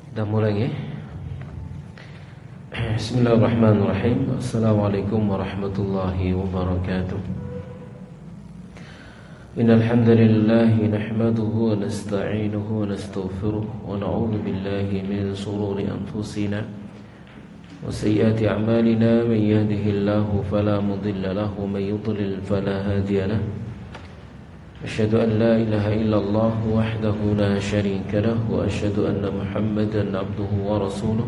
Kita mulai ya. Bismillahirrahmanirrahim. Assalamualaikum warahmatullahi wabarakatuh. Innal hamdalillah nahmaduhu wa nasta'inuhu wa nastaghfiruh wa na'udzu billahi min shururi anfusina wa sayyiati a'malina man yahdihillahu fala mudilla lahu wa man yudlil fala hadiya lahu. أشهد أن لا إله إلا الله وحده لا شريك له وأشهد أن محمدا عبده ورسوله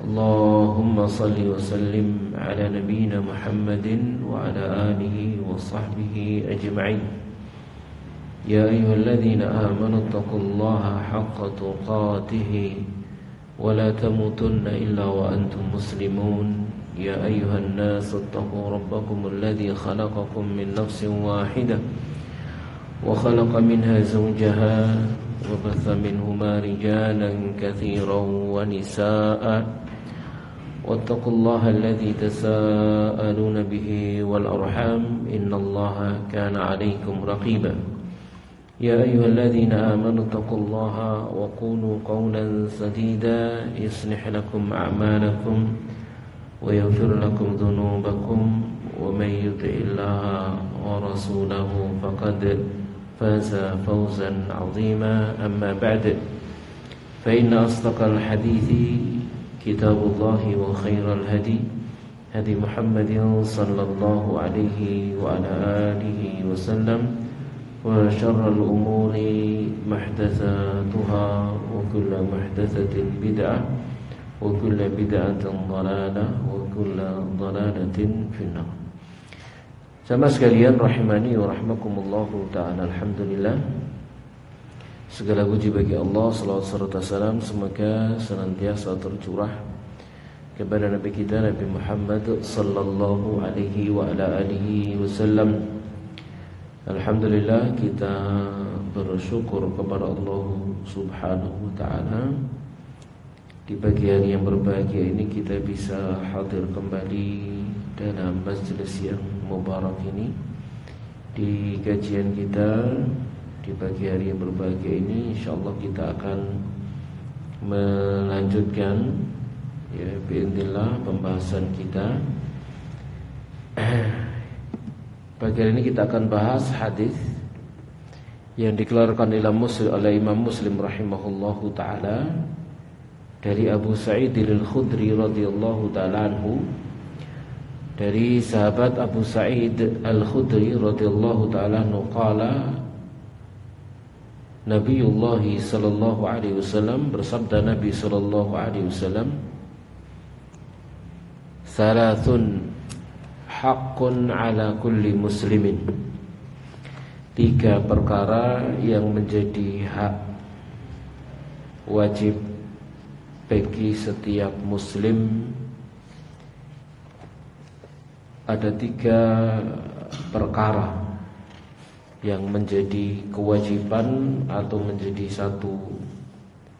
اللهم صل وسلم على نبينا محمد وعلى آله وصحبه أجمعين يا أيها الذين آمنوا اتقوا الله حق تقاته ولا تموتن إلا وأنتم مسلمون يا أيها الناس اتقوا ربكم الذي خلقكم من نفس واحدة وخلق منها زوجها وبث منهما رجالا كثيرا ونساء واتقوا الله الذي تساءلون به والأرحام إن الله كان عليكم رقيبا يا أيها الذين آمنوا اتقوا الله وقولوا قولا سديدا يصلح لكم أعمالكم ويغفر لكم ذنوبكم ومن يطع الله ورسوله فقد فاز فوزا عظيما أما بعد فإن أصدق الحديث كتاب الله وخير الهدي هدي محمد صلى الله عليه وعلى آله وسلم وشر الأمور محدثاتها وكل محدثة بدعة وكل بدعة ضلالة وكل ضلالة في النار. Sama sekalian rahimani wa rahmakumullahu ta'ala. Alhamdulillah, segala puji bagi Allah, salawat serta salam semoga senantiasa tercurah kepada Nabi kita Nabi Muhammad sallallahu alaihi wa ala alihi wasallam. Alhamdulillah, kita bersyukur kepada Allah subhanahu wa ta'ala. Di pagi hari yang berbahagia ini kita bisa hadir kembali dalam majlis yang mubarak ini. Di kajian kita di pagi hari yang berbahagia ini, insyaallah kita akan melanjutkan ya biidznillah pembahasan kita. Pagi hari ini kita akan bahas hadis yang dikeluarkan oleh Imam Muslim rahimahullahu taala dari Abu Sa'id al-Khudri radhiyallahu taala anhu, dari sahabat Abu Sa'id al-Khudri radhiyallahu taala anhu qala Nabiullah sallallahu alaihi wasallam, bersabda Nabi sallallahu alaihi wasallam, salasun haqqun ala kulli muslimin, tiga perkara yang menjadi hak wajib bagi setiap muslim. Ada tiga perkara yang menjadi kewajiban atau menjadi satu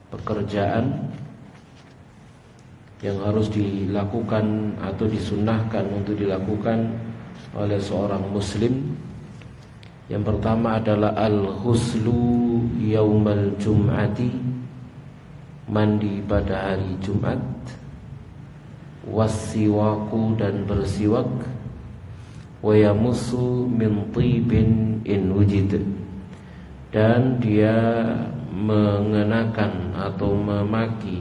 pekerjaan yang harus dilakukan atau disunnahkan untuk dilakukan oleh seorang muslim. Yang pertama adalah al-ghuslu yaumal jum'ati, mandi pada hari Jumat, wasiwaku dan bersiwak, wa yamusu min tibin in wujid, dan dia mengenakan atau memakai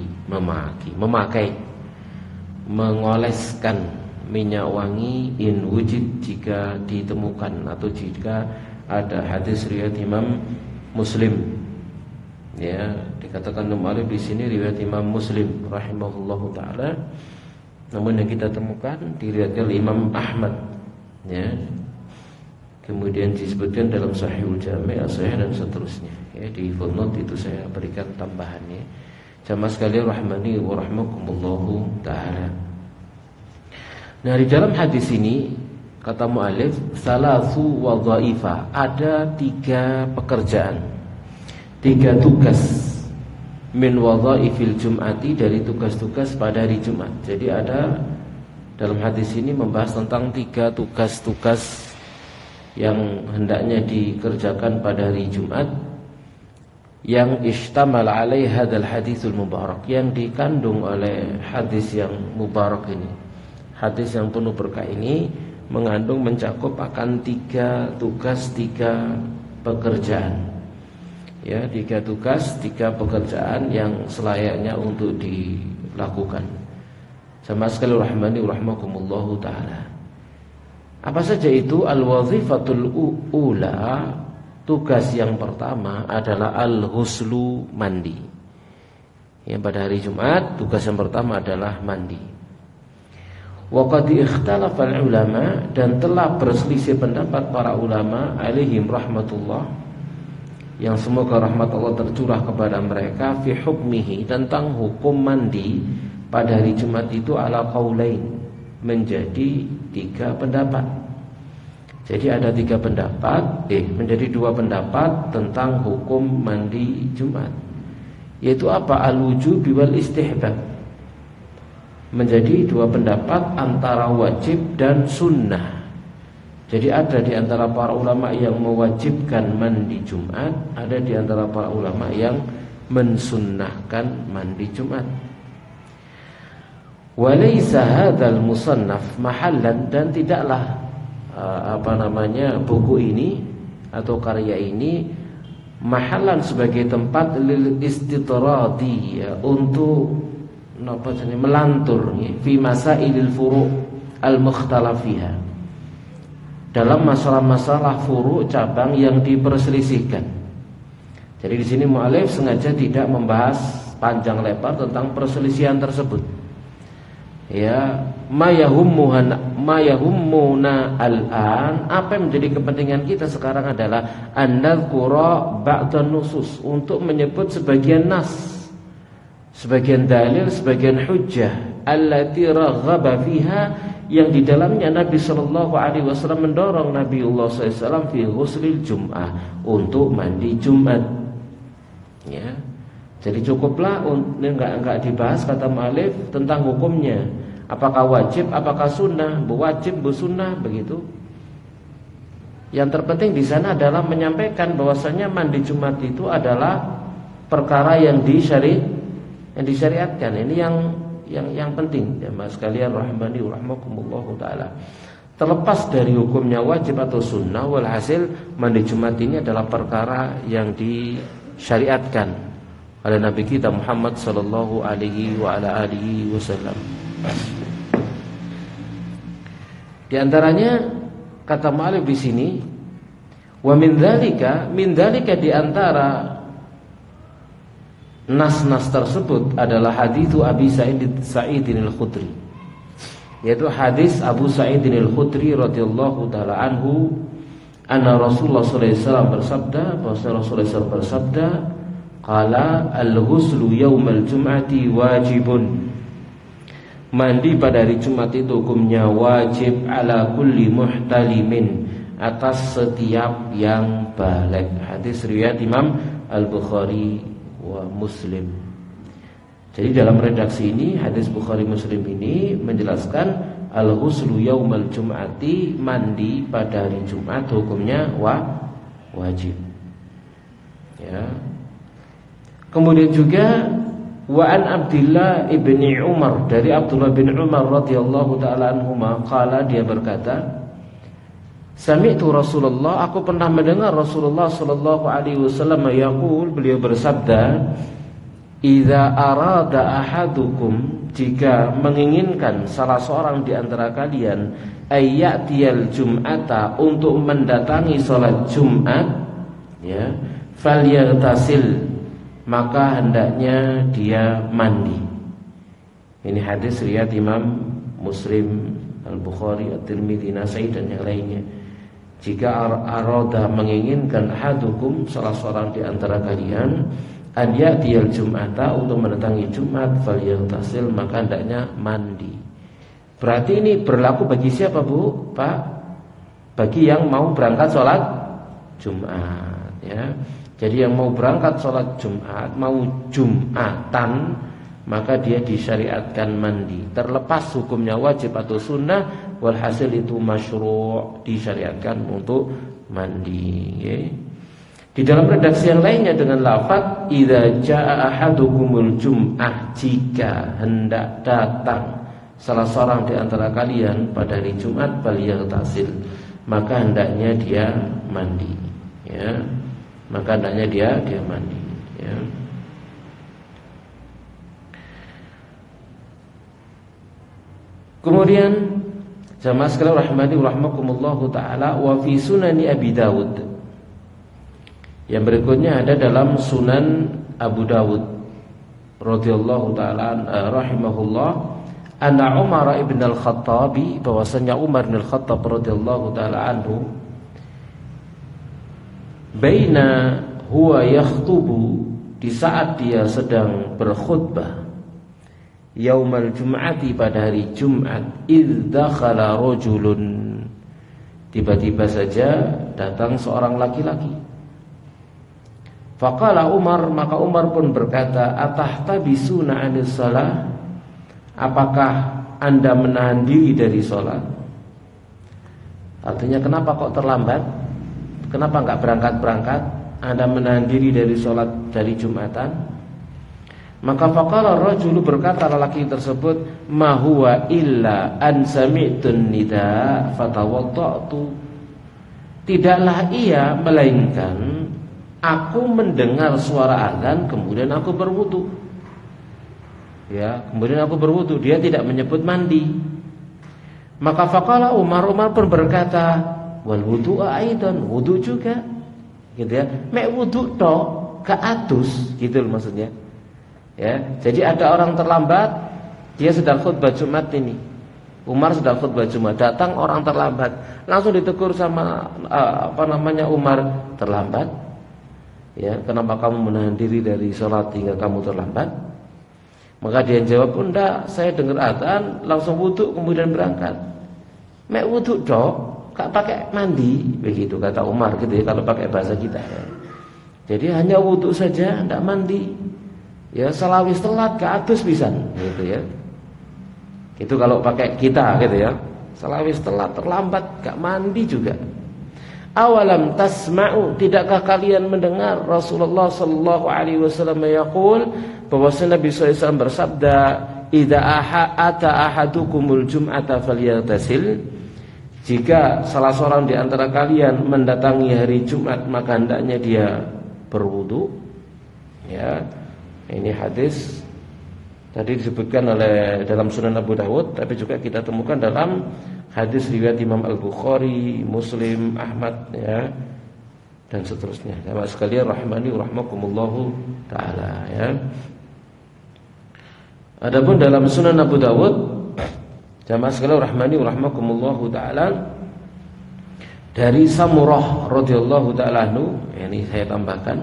mengoleskan minyak wangi in wujid jika ditemukan atau jika ada. Hadis riwayat Imam Muslim. Ya, dikatakan Imam di sini riwayat Imam Muslim rahimahullahu taala. Namun yang kita temukan diriwayatkan Imam Ahmad, ya. Kemudian disebutkan dalam Sahihul Jami' as-Sahih dan seterusnya. Ya, di footnote itu saya berikan tambahannya. Jamaah sekalian rahmani wa rahmakumullahu taala. Nah, di dalam hadis ini kata mu'allif salasu wadhaifa, ada tiga pekerjaan, tiga tugas min wadhaifil jum'ati, dari tugas-tugas pada hari Jumat. Jadi ada dalam hadis ini membahas tentang tiga tugas-tugas yang hendaknya dikerjakan pada hari Jumat. yang istamal alaih hadzal haditsul mubarak, yang dikandung oleh hadis yang mubarak ini. Hadis yang penuh berkah ini mengandung, mencakup akan 3 tugas, 3 pekerjaan. Ya, 3 tugas, 3 pekerjaan yang selayaknya untuk dilakukan. Sama sekali rahmani rahmakumullahu taala. Apa saja itu? Al-wazifatul ula, tugas yang pertama adalah al-huslu, mandi. Yang pada hari Jumat tugas yang pertama adalah mandi. Wa qad ikhtalafa ulama, dan telah berselisih pendapat para ulama alaihim rahmatullah, yang semoga rahmat Allah tercurah kepada mereka, fi hukmihi, tentang hukum mandi pada hari Jumat itu ala qaulain, menjadi 3 pendapat. Jadi ada 3 pendapat, menjadi 2 pendapat tentang hukum mandi Jumat. Yaitu apa? Al-wujub wal istihbab. Menjadi 2 pendapat antara wajib dan sunnah. Jadi ada di antara para ulama yang mewajibkan mandi Jumat, ada di antara para ulama yang mensunnahkan mandi Jumat. Walaysa hadzal musannaf mahallan, dan tidaklah buku ini atau karya ini mahallan sebagai tempat lil istitradi, ya, untuk melantur fi masailil furu' al-mukhtalafiha, dalam masalah-masalah furu' cabang yang diperselisihkan. Jadi di sini mu'alif sengaja tidak membahas panjang lebar tentang perselisihan tersebut. Ya, ma yahummuna al-an, apa yang menjadi kepentingan kita sekarang adalah an-nadhkura ba'dan nusus, untuk menyebut sebagian nas, sebagian dalil, sebagian hujjah allati raghaba fiha, yang di dalamnya Nabi sallallahu alaihi wasallam mendorong Nabiullah SAW fi ghuslil jum'ah, untuk mandi Jumat. Ya. Jadi cukuplah, enggak dibahas kata mu'alif tentang hukumnya. Apakah wajib, apakah sunnah, wajib, sunnah, begitu. Yang terpenting di sana adalah menyampaikan bahwasanya mandi Jumat itu adalah perkara yang disyariatkan. Ini yang penting, ya mas sekalian rahmani rahmakumullahu taala. Terlepas dari hukumnya wajib atau sunnah, walhasil mandi Jumat ini adalah perkara yang disyariatkan oleh Nabi kita Muhammad sallallahu alaihi wa ala alihi wasallam. Di antaranya kata mu'alif di sini, wa min dzalika di antara nas-nas tersebut adalah haditsu Abi Sa'id al-Khudri, yaitu hadis Abu Sa'id al-Khudri radhiyallahu taala anhu, anna Rasulullah sallallahu alaihi wasallam bersabda, bahwa Rasulullah SAW bersabda, qala al-ghuslu yaumal jum'ati wajibun, mandi pada hari Jumat itu hukumnya wajib, ala kulli muhtalimin, atas setiap yang baligh. Hadis riwayat Imam Al-Bukhari wa Muslim. Jadi dalam redaksi ini hadis Bukhari Muslim ini menjelaskan al-ghuslu yaumal jum'ati, mandi pada hari Jumat hukumnya wajib. Ya. Kemudian juga wa an Abdullah ibni Umar, dari Abdullah bin Umar radhiyallahu taala anhuma, qala, dia berkata, sami'tu Rasulullah, aku pernah mendengar Rasulullah sallallahu alaihi wasallam yaqul, beliau bersabda, idza arada ahadukum, jika menginginkan salah seorang di antara kalian, ayyatiyal jum'ata, untuk mendatangi salat Jumat, ya, falyaghtasil, maka hendaknya dia mandi. Ini hadis riwayat Imam Muslim, Al-Bukhari, At-Tirmidzi, Nasai dan yang lainnya. Jika arada menginginkan hadukum, salah seorang di antara kalian, an ya'tiyal jum'ata, untuk mendatangi Jumat, falyaghtasil, maka hendaknya mandi. Berarti ini berlaku bagi siapa, Bu? Pak? Bagi yang mau berangkat sholat Jumat, ya. Jadi yang mau berangkat sholat Jumat, mau Jumatan, maka dia disyariatkan mandi. Terlepas hukumnya wajib atau sunnah, walhasil itu masyru', disyariatkan untuk mandi. Di dalam redaksi yang lainnya dengan lafaz idza jaa ahadukumul jum'ah, jika hendak datang salah seorang di antara kalian pada hari Jumat falyaghtasil, maka hendaknya dia mandi, ya. Maka hendaknya dia mandi, ya. Kemudian jamaah sekalian rahmani wa rahmakumullahu taala, wa fi sunani Abi Dawud. Yang berikutnya ada dalam Sunan Abu Dawud radhiyallahu taala rahimahullah, anna Umar ibn al-Khattabi, bahwasanya Umar bin al-Khattab radhiyallahu taala anhu, baina huwa yakhtubu, di saat dia sedang berkhutbah, yaumal jum'ati, pada hari Jumat, idz dakhala rajulun, tiba-tiba saja datang seorang laki-laki. Faqala Umar, maka Umar pun berkata, atahtabisuna 'anis shalah, apakah Anda menahan diri dari sholat? Artinya kenapa kok terlambat? Kenapa enggak berangkat-berangkat? Anda menahan diri dari sholat dari Jumatan? Maka faqala rajulu, berkata lelaki tersebut, ma huwa illa an sami'tun nida fatawadda'tu, tidaklah ia melainkan aku mendengar suara azan kemudian aku berwudu. Ya, kemudian aku berwudu. Dia tidak menyebut mandi. Maka faqala Umar pun berkata, wal wudu aidan, wudu juga. Gitu ya. Mek wudu tok, ka atus, gitu loh maksudnya. Ya, jadi ada orang terlambat, dia sedang khutbah Jumat ini. Umar sedang khutbah Jumat, datang orang terlambat. Langsung ditegur sama Umar, terlambat? Ya, kenapa kamu menahan diri dari sholat hingga kamu terlambat? Maka dia jawab, enggak, saya dengar azan langsung wudu kemudian berangkat. Mek wudu dok, gak pakai mandi, begitu kata Umar gitu ya, kalau pakai bahasa kita ya. Jadi hanya wudu saja, enggak mandi. Ya, selawis telat ke atus pisan gitu ya. Itu kalau pakai kita gitu ya. Selawis telat, terlambat, gak mandi juga. Awalam tasma'u, tidakkah kalian mendengar Rasulullah sallallahu alaihi wasallam yaqul, bahwa Nabi sallallahu alaihi wasallam bersabda, idza ata ahadukumul jum'ata falyaghtasil, jika salah seorang di antara kalian mendatangi hari Jumat maka hendaknya dia berwudu. Ya, ini hadis tadi disebutkan oleh dalam Sunan Abu Dawud, tapi juga kita temukan dalam hadis riwayat Imam Al-Bukhari, Muslim, Ahmad, ya, dan seterusnya. Jamaah sekalian rahimani wa rahmakumullahu taala, ya. Adapun dalam Sunan Abu Dawud, jamaah sekalian rahimani wa rahmakumullahu taala, dari Samurah radhiyallahu taala anhu, ini saya tambahkan,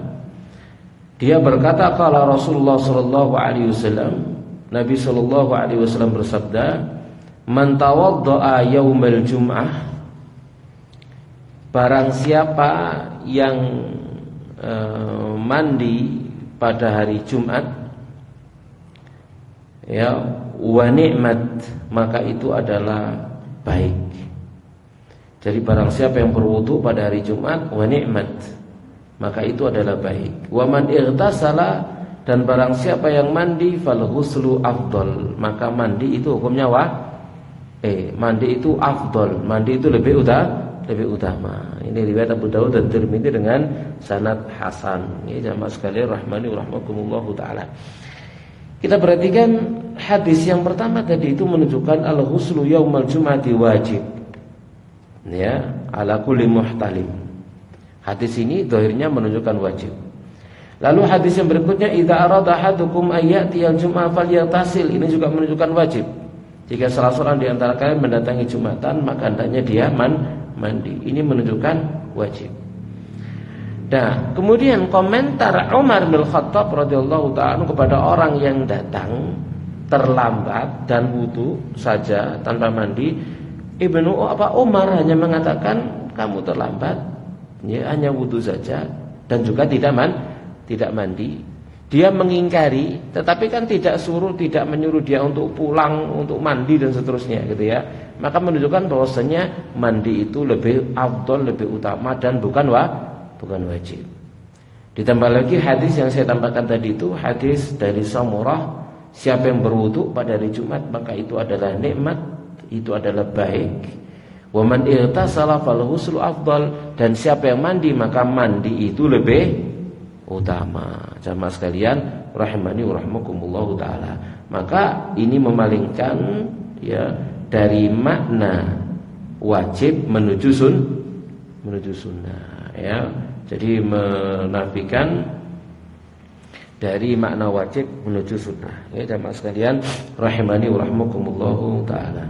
dia berkata qala Rasulullah sallallahu alaihi wasallam, Nabi sallallahu alaihi wasallam bersabda, man tawaddaa yaumal jum'ah, barang siapa yang mandi pada hari Jumat, ya, wa ni'mat, maka itu adalah baik. Jadi barang siapa yang berwudu pada hari Jumat, wa ni'mat, maka itu adalah baik. Wa man ightasala, dan barang siapa yang mandi, fal ghuslu afdal, maka mandi itu hukumnya mandi itu afdal, mandi itu lebih utama. Ini riwayat Abu Dawud dan Tirmidzi dengan sanad hasan. Ini jamaah sekalian rahmani wa rahmakumullahu taala. Kita perhatikan hadis yang pertama tadi itu menunjukkan al-ghuslu yaumal jum'ati wajib. Ya, ala kulli muhtalim. Hadis ini zahirnya menunjukkan wajib. Lalu hadis yang berikutnya, idza arada ahadukum ayyatiyal jum'ah falyaghtasil, ini juga menunjukkan wajib. Jika salah seorang di antara kalian mendatangi Jumatan, maka hendaknya dia mandi. Ini menunjukkan wajib. Nah, kemudian komentar Umar bin Khattab radhiyallahu ta'ala kepada orang yang datang terlambat dan wudu saja tanpa mandi, Umar hanya mengatakan kamu terlambat, ya, hanya wudu saja dan juga tidak mandi. Dia mengingkari, tetapi kan tidak menyuruh dia untuk pulang, untuk mandi dan seterusnya, gitu ya. Maka menunjukkan bahwasanya mandi itu lebih afdal, lebih utama dan bukan wajib. Ditambah lagi hadis yang saya tambahkan tadi itu hadis dari Samurah, siapa yang berwudu pada hari Jumat maka itu adalah nikmat, itu adalah baik. Wa man irtasala fal huslu afdal, dan siapa yang mandi maka mandi itu lebih utama. Jamaah sekalian rahimani wa rahimakumullah taala. Maka ini memalingkan ya dari makna wajib menuju sunnah ya. Jadi menafikan dari makna wajib menuju sunnah. Ya jamaah sekalian rahimani wa rahimakumullah taala.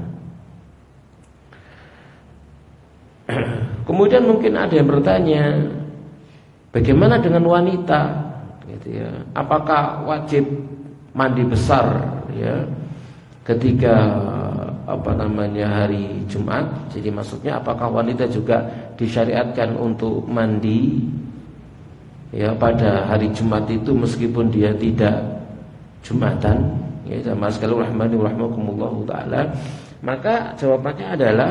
Kemudian mungkin ada yang bertanya, bagaimana dengan wanita? Gitu ya. Apakah wajib mandi besar ya ketika hari Jumat? Jadi maksudnya apakah wanita juga disyariatkan untuk mandi ya pada hari Jumat itu meskipun dia tidak Jumatan? Ya jamaah sekalian rahimani wa rahimakumullah taala. Maka jawabannya adalah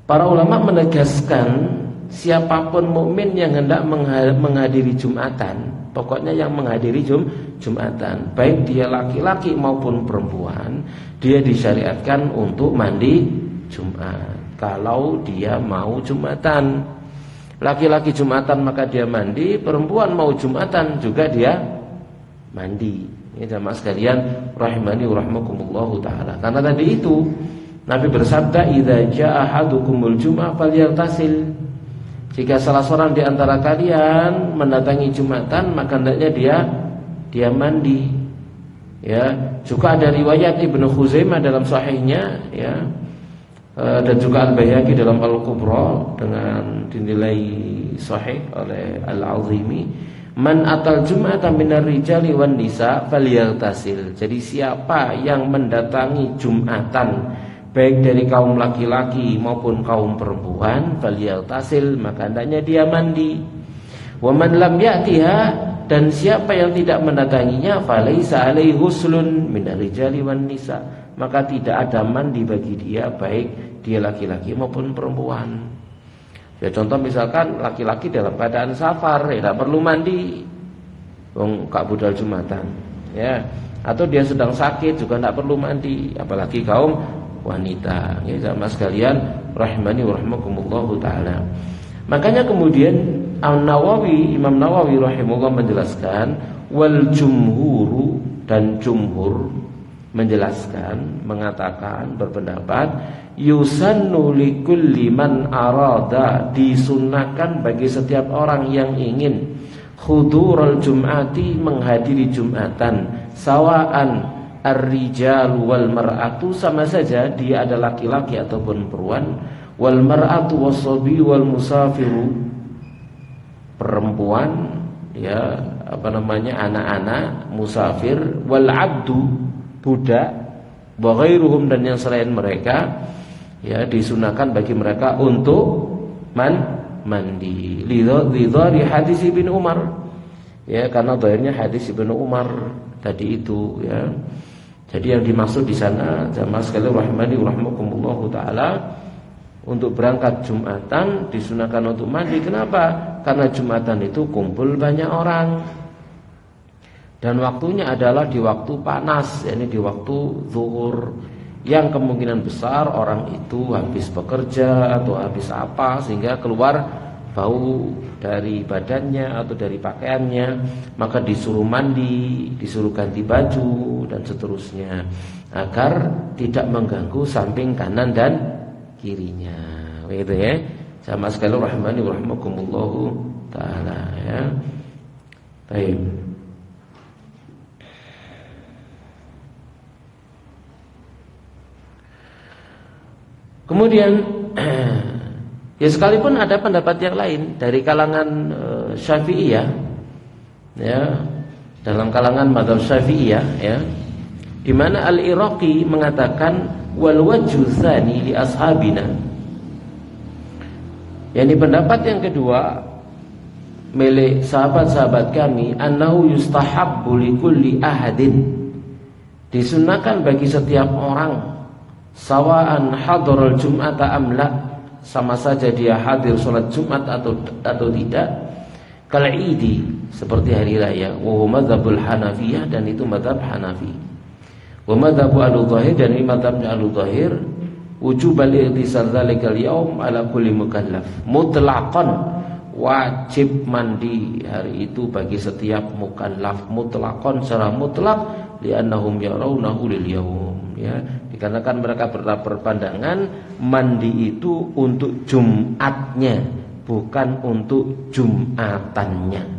para ulama menegaskan siapapun mukmin yang hendak menghadiri Jumatan, pokoknya yang menghadiri Jumatan, baik dia laki-laki maupun perempuan, dia disyariatkan untuk mandi Jumat. Kalau dia mau Jumatan, laki-laki Jumatan maka dia mandi, perempuan mau Jumatan juga dia mandi. Ini jamaah sekalian rahimani wa rahimakumullah taala. Karena tadi itu Nabi bersabda, "Idza jaa ahadukumul jum'ah falyartasil." Jika salah seorang di antara kalian mendatangi Jumatan, maka hendaknya dia mandi. Ya, juga ada riwayat Ibnu Khuzaimah dalam sahihnya ya. Dan juga Al-Baihaqi dalam Al-Kubra dengan dinilai sahih oleh Al-Azimi, "Man atal jum'ata minar rijali wan nisa falyartasil." Jadi siapa yang mendatangi Jumatan baik dari kaum laki-laki maupun kaum perempuan, falyartasil, maka hendaknya dia mandi. Wa man lam ya'tiha, dan siapa yang tidak mendatanginya, falaisa alaihi ghuslun minar rijali wan nisa, maka tidak ada mandi bagi dia baik dia laki-laki maupun perempuan. Ya contoh misalkan laki-laki dalam keadaan safar, ya tidak perlu mandi, wong gak budal Jumatan, ya. Atau dia sedang sakit juga tidak perlu mandi, apalagi kaum wanita. Ya jamaah sekalian rahimani wa rahimakumullah taala. Makanya kemudian Imam Nawawi rahimahullah menjelaskan, wal jumhuru, dan jumhur menjelaskan, mengatakan, berpendapat, yusannu likulli man arada, disunahkan bagi setiap orang yang ingin hudurul jum'ati, menghadiri Jumatan, sawaan ar-rijal wal mar'atu, sama saja dia ada laki-laki ataupun perempuan, wal mar'atu was-sabi wal musafiru, perempuan ya anak-anak, musafir, wal abdu, budak, wa ghairuhum, dan yang selain mereka ya disunahkan bagi mereka untuk mandi. Lidhari hadis Ibnu Umar, ya karena dhahirnya hadis Ibnu Umar tadi itu ya. Jadi yang dimaksud di sana jamaah sekalian rahimani wa rahimakumullah taala, untuk berangkat Jumatan disunahkan untuk mandi. Kenapa? Karena Jumatan itu kumpul banyak orang, dan waktunya adalah di waktu panas, yakni di waktu zuhur, yang kemungkinan besar orang itu habis bekerja atau habis apa sehingga keluar bau dari badannya atau dari pakaiannya, maka disuruh mandi, disuruh ganti baju dan seterusnya, agar tidak mengganggu samping kanan dan kirinya. Begitu ya. Jamaah sekalian rahimani wa rahimakumullah taala ya. Baik. Kemudian ya sekalipun ada pendapat yang lain dari kalangan Syafi'iyah ya, dalam kalangan mazhab Syafi'iyah ya, di mana Al-Iraqi mengatakan wal wajhu tsani li ashabina, yakni pendapat yang kedua milik sahabat-sahabat kami, annahu yustahabbu likulli ahadin, disunahkan bagi setiap orang, sawaan hadarul jum'ata amla, sama saja dia hadir sholat Jumat atau tidak, kal'idi, seperti hari raya. Wa huwa madzhabul Hanafiyah, dan itu madzhab Hanafi. Wa madzhabu Al-Dhahir, dan ini madzhabnya Al-Dhahir, wujubal ightisal dzalikal yaum ala kulli mukallaf, mutlaqan, wajib mandi hari itu bagi setiap mukallaf, mutlaqan, secara mutlak, li'annahum yarawnahu lil yaum, ya, dikarenakan mereka berpandangan mandi itu untuk Jumatnya, bukan untuk Jumatannya.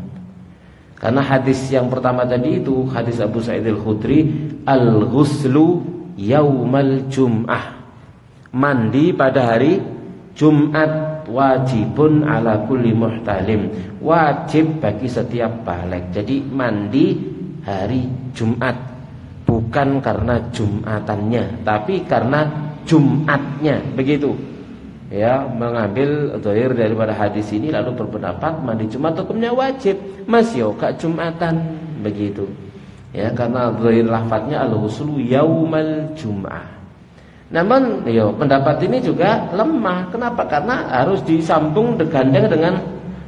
Karena hadis yang pertama tadi itu hadis Abu Sa'id Al-Khudri, al-ghuslu yaumal jum'ah, mandi pada hari Jumat, wajibun ala kulli muhtalim, wajib bagi setiap baligh. Jadi mandi hari Jumat, bukan karena Jumatannya, tapi karena Jumatnya, begitu. Ya, mengambil dhahir daripada hadis ini lalu berpendapat mandi Jumat hukumnya wajib, masih gak Jumatan, begitu. Ya, karena dhahir lafadznya al-ghuslu yaumal jum'ah. Namun pendapat ini juga lemah. Kenapa? Karena harus disambung digandeng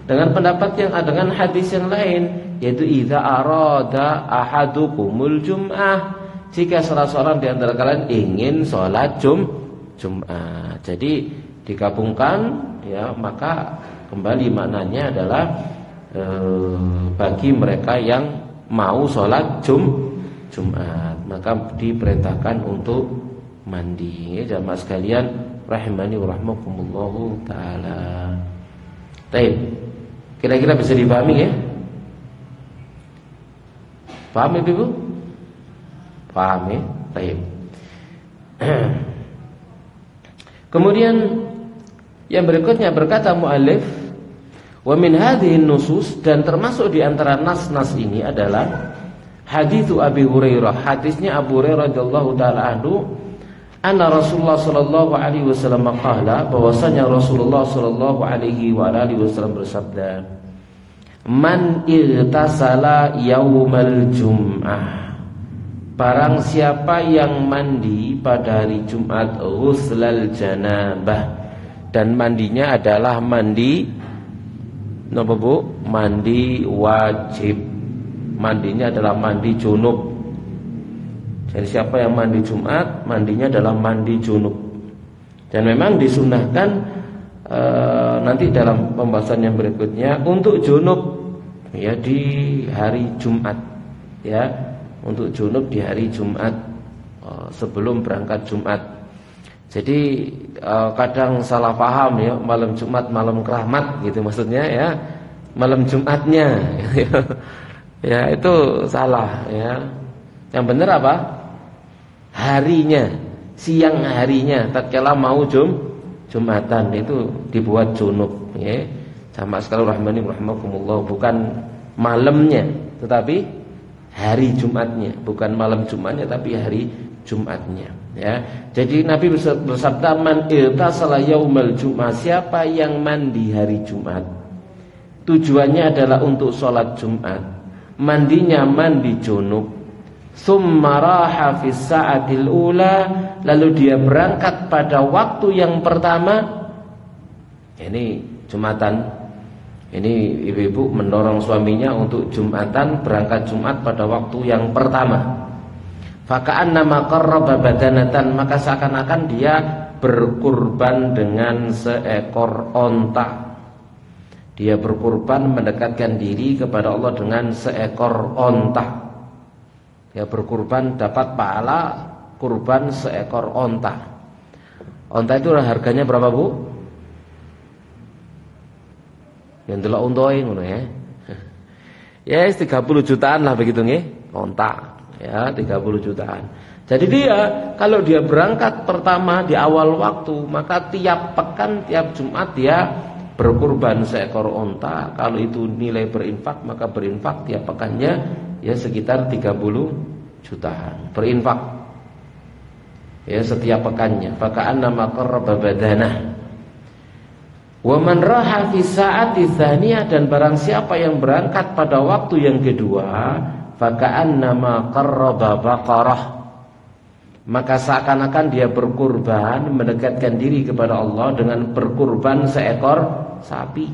dengan pendapat yang dengan hadis yang lain, yaitu idza arada ahadukumul jum'ah, jika salah seorang di antara kalian ingin sholat Jum'ah. Jadi digabungkan, ya, maka kembali maknanya adalah bagi mereka yang mau sholat Jumat, maka diperintahkan untuk mandi. Ya, jamaah sekalian rahimani wa rahmakumullahu taala. Baik. Kira-kira bisa dipahami ya? Paham ya, Ibu? Paham ya? Baik. Kemudian yang berikutnya berkata muallif, wa min hadhihi nusus, dan termasuk di antara nas-nas ini adalah hadits Abi Hurairah, hadisnya Abu Hurairah radhiyallahu taala anhu, anna Rasulullah sallallahu alaihi wasallam qala, bahwasanya Rasulullah sallallahu alaihi wa alihi wasallam bersabda, man irtasala yaumal jum'ah, barang siapa yang mandi pada hari Jumat, ghuslal janabah, dan mandinya adalah mandi napa Bu? Mandi wajib. Mandinya adalah mandi junub. Jadi siapa yang mandi Jumat, mandinya adalah mandi junub. Dan memang disunahkan nanti dalam pembahasan yang berikutnya untuk junub, ya, di hari Jumat, ya, untuk junub di hari Jumat, sebelum berangkat Jumat. Jadi kadang salah paham, ya, malam Jumat malam keramat gitu maksudnya, ya, malam Jumatnya. Ya, itu salah, ya. Yang benar apa? Harinya, siang harinya, tatkala mau Jumatan itu dibuat junub, ya. Sama sekali rahmani rahimakumullah, bukan malamnya, tetapi hari Jumatnya, bukan malam Jumatnya tapi hari Jumatnya, ya. Jadi Nabi bersabda, man irtasala yaumal jum'ah, siapa yang mandi hari Jumat, tujuannya adalah untuk sholat Jumat, mandinya mandi junub, summa raha fis sa'atil ula, lalu dia berangkat pada waktu yang pertama. Ini Jumatan, ini ibu-ibu mendorong suaminya untuk Jumatan, berangkat Jumat pada waktu yang pertama. Faka'annama qarraba badanatan, maka seakan-akan dia berkurban dengan seekor onta. Dia berkurban, mendekatkan diri kepada Allah dengan seekor onta. Dia berkurban dapat pahala kurban seekor onta. Onta itu harganya berapa, Bu? Yang delok untoe ngono ya. Ya 30 jutaan lah begitu nggih, onta. Ya, 30 jutaan. Jadi dia kalau dia berangkat pertama di awal waktu, maka tiap pekan, tiap Jumat dia berkurban seekor onta. Kalau itu nilai berinfak, maka berinfak tiap pekannya ya sekitar 30 jutaan. Berinfak ya setiap pekannya. Faka'annama qarraba badanah. Wa man raha fi sa'ati tsaniyah, dan barang siapa yang berangkat pada waktu yang kedua, faka'annama qarraba baqarah, maka seakan-akan dia berkurban, mendekatkan diri kepada Allah dengan berkurban seekor sapi.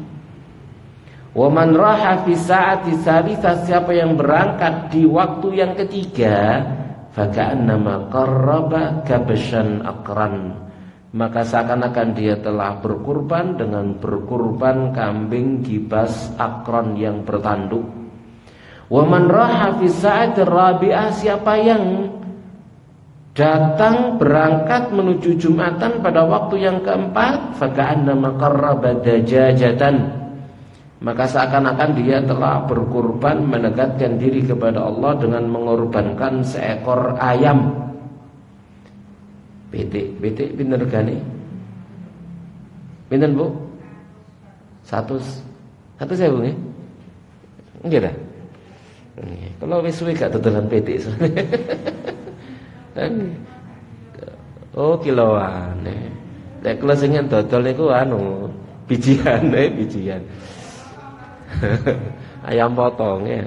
Wa man raha fi sa'ati tsalitsah, siapa yang berangkat di waktu yang ketiga, fa ka'annama qarraba kabshan aqran, maka seakan-akan dia telah berkurban dengan berkurban kambing gibas akron yang bertanduk. Wa man raha fi sa'ati rabi'ah, siapa yang datang berangkat menuju Jumatan pada waktu yang keempat, fa ka'annama qarraba dajajatan, maka seakan-akan dia telah berkurban mendekatkan diri kepada Allah dengan mengorbankan seekor ayam. Betik pinten regane? Pinten, Bu? 100.000 nggih? Nggih ta? Nggih. Kalau wis suwe gak dodolan betik. Oh, kiloan. Lek kula sing dodol niku anu, bijian. Ayam potong ya.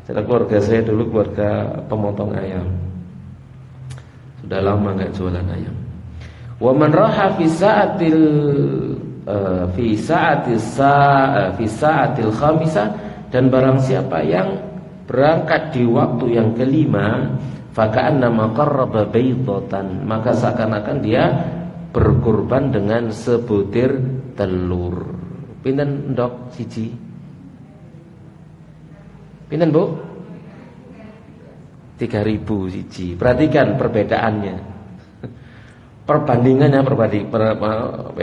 Keluarga saya dulu keluarga pemotong ayam. Sudah lama enggak jualan ayam. Wa man raha fi sa'atil khamisah, dan barang siapa yang berangkat di waktu yang kelima, fa ka'annama qarraba baydatan, maka seakan-akan dia berkurban dengan sebutir telur. Pinten ndok siji? Pinten, Bu? 3.000 siji. Perhatikan perbedaannya. Perbandingannya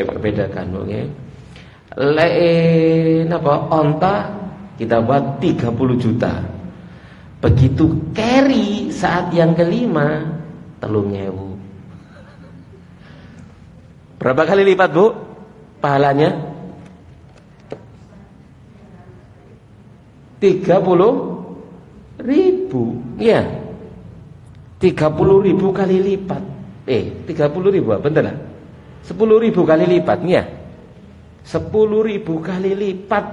perbedakan, oke. Napa? Onta kita buat 30 juta. Begitu carry saat yang kelima 3.000. Berapa kali lipat, Bu? Pahalanya 30.000. Iya. 30.000 kali lipat. 30.000 apa? Bener lah. 10.000 kali lipat, ya. 10.000 kali lipat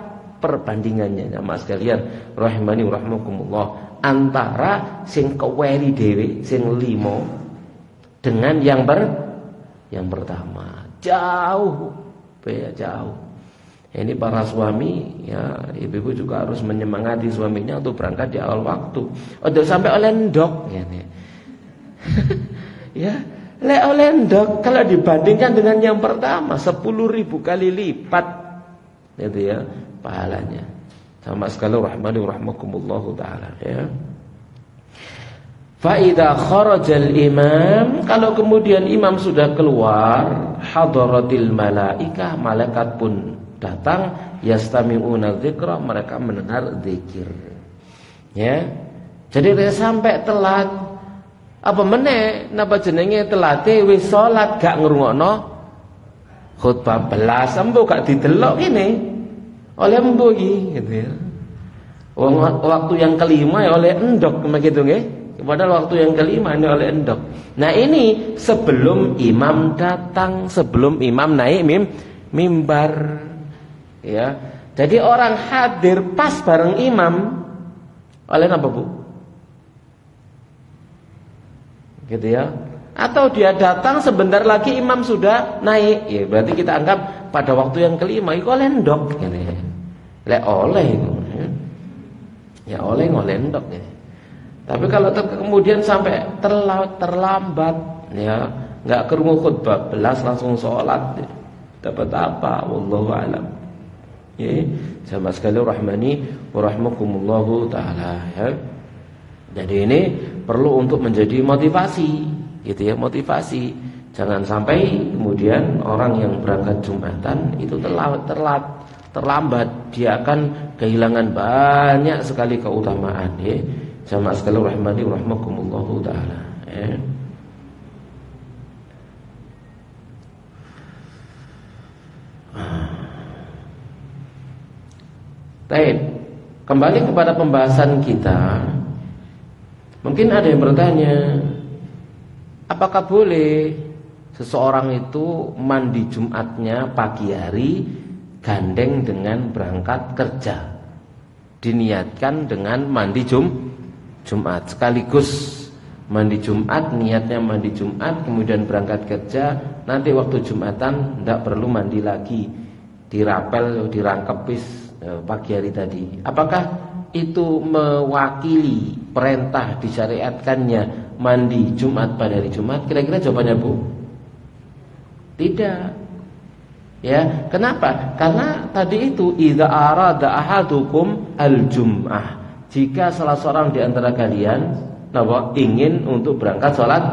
perbandingannya, jamaah sekalian rahimani rahimakumullah, antara sing keweri dhewe sing 5 dengan yang pertama. Jauh. Jauh. Ini para suami, ya, ibu-ibu juga harus menyemangati suaminya untuk berangkat di awal waktu. Udah sampai oleh ndok, ya. Ya, oleh ndok kalau dibandingkan dengan yang pertama 10.000 kali lipat, itu ya pahalanya. Sama sekali rahmani rahmakumullahu taala, ya. Fa idza kharajal imam, kalau kemudian imam sudah keluar, hadaratil malaikah, malaikat pun datang, yastami'una dzikra, mereka mendengar zikir. Ya. Jadi dia sampai telat. Apa meneh napa jenenge telate wis salat gak ngrungokno khutbah belas, embo gak didelok kene. Oleh embo iki gitu ya. Waktu yang kelima ya oleh endok begitu nggih. Padahal waktu yang kelima ini oleh endok. Nah, ini sebelum imam datang, sebelum imam naik mimbar. Ya, jadi orang hadir pas bareng imam oleh apa, Bu? Gitu ya. Atau dia datang sebentar lagi imam sudah naik, ya berarti kita anggap pada waktu yang kelima itu oleh ndok gitu ya. Lek oleh itu. Ya oleh ndok ya. Tapi kalau kemudian sampai terlambat, ya enggak kerungu khutbah belas langsung sholat, ya. Dapat apa? Wallahu a'lam. Ya, sama sekali rahmani wa rahmakumullahu taala, ya. Jadi ini perlu untuk menjadi motivasi, gitu ya, motivasi. Jangan sampai kemudian orang yang berangkat Jumatan itu terlambat, dia akan kehilangan banyak sekali keutamaan, ya. Sama sekali rahmani wa rahmakumullahu taala, ya. Baik, kembali kepada pembahasan kita. Mungkin ada yang bertanya, apakah boleh seseorang itu mandi Jumatnya pagi hari gandeng dengan berangkat kerja, diniatkan dengan mandi Jumat sekaligus mandi Jumat, niatnya mandi Jumat kemudian berangkat kerja, nanti waktu Jumatan tidak perlu mandi lagi, dirapel, dirangkepis pagi hari tadi. Apakah itu mewakili perintah disyariatkannya mandi Jumat pada hari Jumat? Kira-kira jawabannya Bu? Tidak. Ya, kenapa? Karena tadi itu idza arada ahadukum al-jum'ah. Jika salah seorang di antara kalian ingin untuk berangkat sholat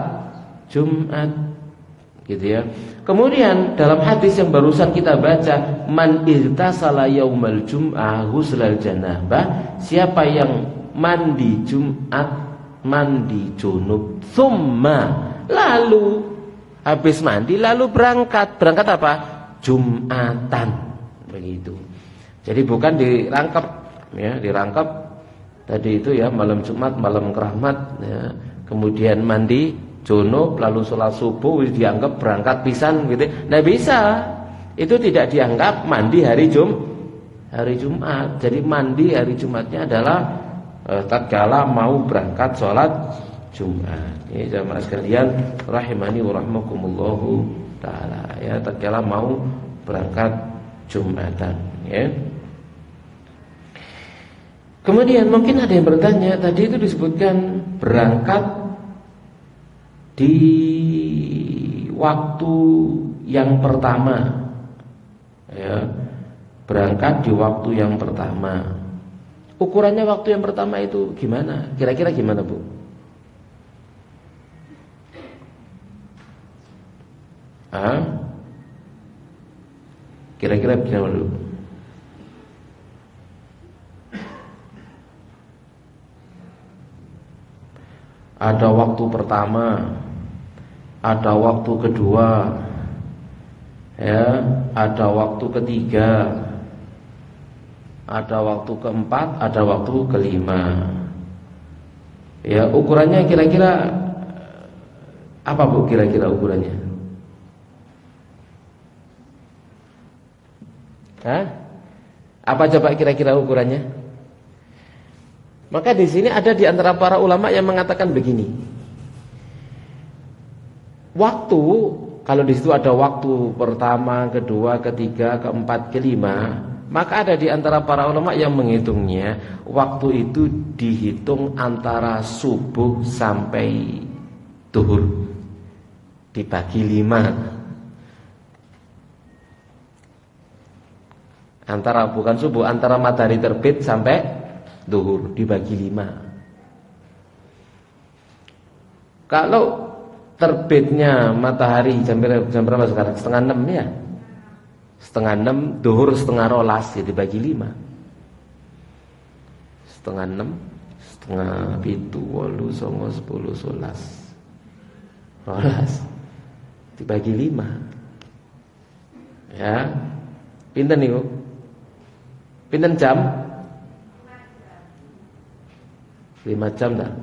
Jumat, gitu ya. Kemudian dalam hadis yang barusan kita baca, man irtasala yaumal jum'ah ghuslal janabah, siapa yang mandi Jumat, mandi junub, thumma, lalu habis mandi lalu berangkat apa? Jumatan, begitu. Jadi bukan dirangkap, ya, dirangkap tadi itu ya, malam Jumat, malam keramat, ya. Kemudian mandi junub lalu sholat subuh dianggap berangkat pisan gitu. Nggak bisa. Itu tidak dianggap mandi hari Jumat. Jadi mandi hari Jumatnya adalah tatkala mau berangkat sholat Jumat. Ini jamaah sekalian rahimani wa rahmakumullahu taala, ya, tatkala mau berangkat Jumatan, ya. Kemudian mungkin ada yang bertanya, tadi itu disebutkan berangkat di waktu yang pertama, ya, berangkat di waktu yang pertama. Ukurannya waktu yang pertama itu gimana? Kira-kira gimana Bu? Kira-kira gimana dulu? Ada waktu pertama, ada waktu kedua, ya, ada waktu ketiga, ada waktu keempat, ada waktu kelima. Ya, ukurannya kira-kira apa Bu? Kira-kira ukurannya? Apa coba kira-kira ukurannya? Maka di sini ada di antara para ulama yang mengatakan begini. Waktu, kalau di situ ada waktu pertama, kedua, ketiga, keempat, kelima, maka ada di antara para ulama yang menghitungnya waktu itu dihitung antara subuh sampai zuhur, dibagi 5. Antara, bukan subuh, antara matahari terbit sampai zuhur dibagi 5. Kalau terbitnya matahari jam berapa sekarang? 5:30 ya? 5:30, zuhur 5:30 ya, dibagi 5. 5:30, 6:30, 8, 9, 10, 11, 12 dibagi 5. Ya. Pinten niku? Pinten jam? 5 jam dah.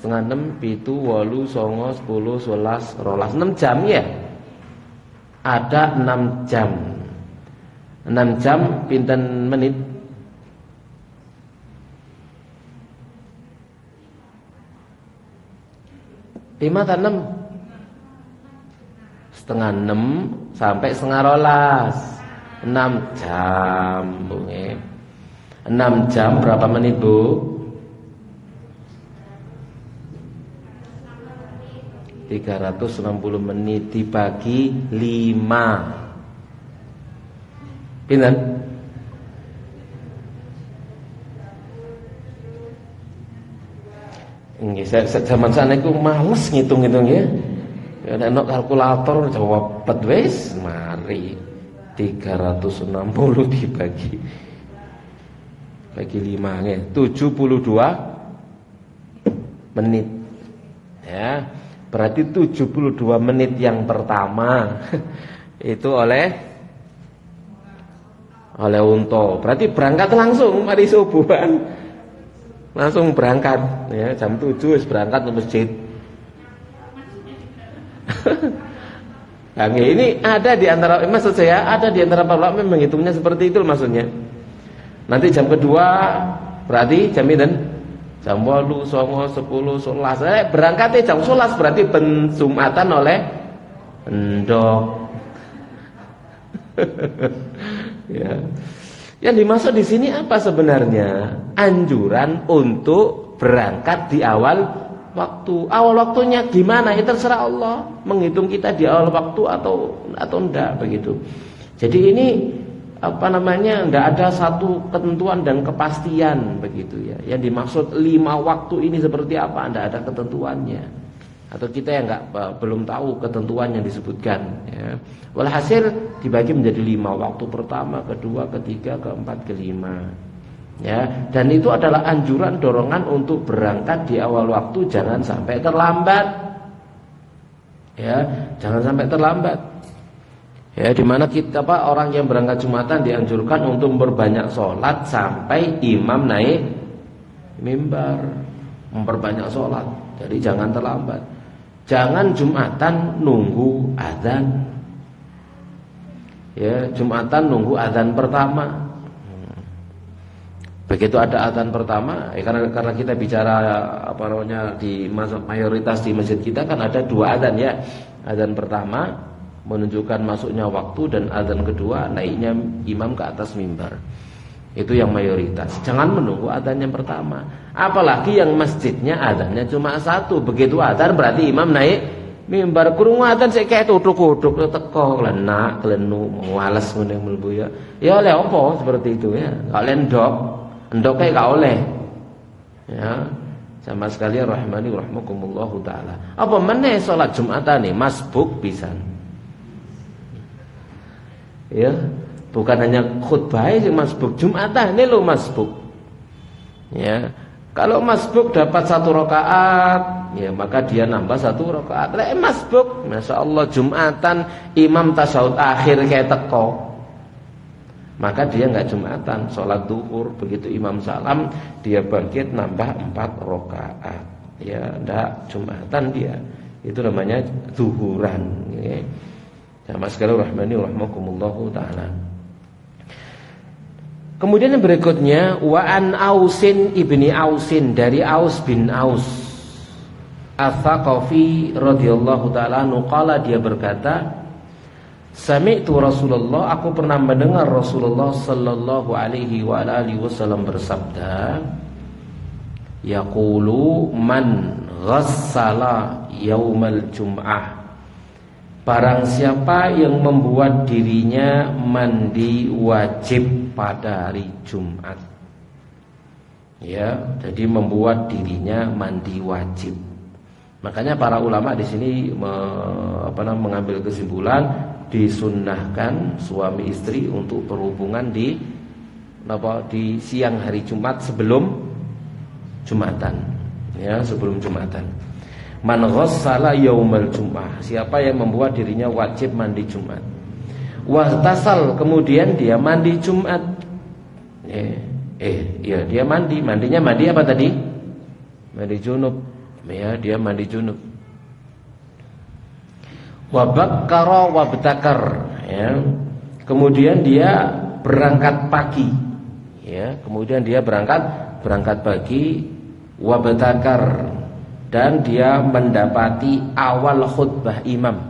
5:30, 7, 8, 9, 10, 11, 12. 6 jam ya. Ada 6 jam. 6 jam pinten menit? Lima atau 6? 5:30 sampai 5:30. 6 jam, Bu. 6 jam berapa menit, Bu? 360 menit dibagi 5. Pinten? Nggih, zaman saneku males ngitung-ngitung ya. Ya nek kalkulator jawab bet wis mari 360 dibagi 5 nggih, 72 menit. Ya. Berarti 72 menit yang pertama itu oleh unta. Berarti berangkat langsung mari subuhan. Langsung berangkat ya, jam 7 wis berangkat ke masjid. Nah, ini ada di antara, maksud saya ada di antara para ulama menghitungnya seperti itu maksudnya. Nanti jam kedua berarti jam pinten? Jam 8, 9, 10, 11. Berangkatnya jam 11 berarti ben Jumatan oleh endok. Ya. Yang dimaksud di sini apa sebenarnya? Anjuran untuk berangkat di awal waktu. Awal waktunya gimana? Ya terserah Allah menghitung kita di awal waktu atau enggak begitu. Jadi ini enggak ada satu ketentuan dan kepastian begitu ya. Yang dimaksud 5 waktu ini seperti apa? Enggak ada ketentuannya. Atau kita yang belum tahu ketentuan yang disebutkan ya. Walhasil dibagi menjadi 5 waktu, pertama, kedua, ketiga, keempat, kelima ya. Dan itu adalah anjuran, dorongan untuk berangkat di awal waktu, jangan sampai terlambat ya, jangan sampai terlambat ya. Dimana kita orang yang berangkat Jumatan dianjurkan untuk memperbanyak sholat sampai imam naik mimbar, memperbanyak sholat. Jadi jangan terlambat. Jangan Jumatan nunggu azan. Ya, Jumatan nunggu azan pertama. Begitu ada azan pertama, karena kita bicara di mayoritas di masjid kita kan ada 2 azan ya. Azan pertama menunjukkan masuknya waktu, dan azan kedua naiknya imam ke atas mimbar. Itu yang mayoritas. Jangan menunggu adzan yang pertama. Apalagi yang masjidnya adzannya cuma 1. Begitu adzan berarti imam naik mimbar. Krungu adzan sik kek tutuk-tutuk teko lenak, kelenu, males ngene mlebu ya. Ya oleh apa seperti itu ya. Gak oleh ndok kayak gak oleh. Ya. Sama sekali rahmani rahmakumullahu taala. Apa meneh salat Jumatan nih masbuk pisan. Ya. Bukan hanya khutbah yang masbuk, Jumatan ini lo masbuk. Ya, kalau masbuk dapat 1 rakaat, ya maka dia nambah 1 rakaat. Masbuk, masya Allah Jumatan imam tasyahud akhir kayak teko, maka dia nggak Jumatan, sholat duhur. Begitu imam salam, dia bangkit nambah 4 rakaat. Ya, ndak Jumatan dia. Itu namanya zuhuran. Ya. Sama sekali rahmani rahmakumullahu taala. Kemudian yang berikutnya wa an Ausin ibni Ausin, dari Aus bin Aus Ats-Tsaqafi radhiyallahu taala qala, dia berkata, sami'tu Rasulullah, aku pernah mendengar Rasulullah sallallahu alaihi wa alihi wasallam bersabda, yaqulu man ghassala yaumal jum'ah, barang siapa yang membuat dirinya mandi wajib pada hari Jumat. Ya, jadi membuat dirinya mandi wajib. Makanya para ulama di sini mengambil kesimpulan disunnahkan suami istri untuk berhubungan di siang hari Jumat sebelum Jumatan. Ya, sebelum Jumatan. Man ghassala yaumal jum'ah, siapa yang membuat dirinya wajib mandi Jumat. Wahtasal, kemudian dia mandi Jumat. Dia mandinya mandi apa tadi? Mandi junub. Ya, dia mandi junub. Wabakkara wabtakar, ya. Kemudian dia berangkat pagi. Ya, kemudian dia berangkat pagi, wabtakar, dan dia mendapati awal khutbah imam.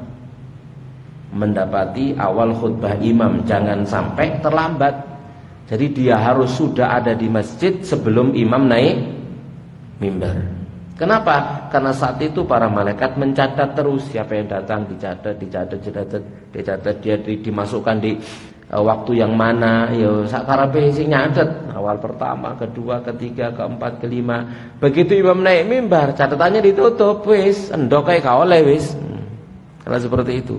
Mendapati awal khutbah imam, jangan sampai terlambat. Jadi dia harus sudah ada di masjid sebelum imam naik mimbar. Kenapa? Karena saat itu para malaikat mencatat terus siapa yang datang, dicatat, dia dimasukkan di waktu yang mana. Ya sakarepe sing nyatet awal pertama, kedua, ketiga, keempat, kelima. Begitu imam naik mimbar, catatannya ditutup, wis endok kae gak oleh wis. Karena seperti itu.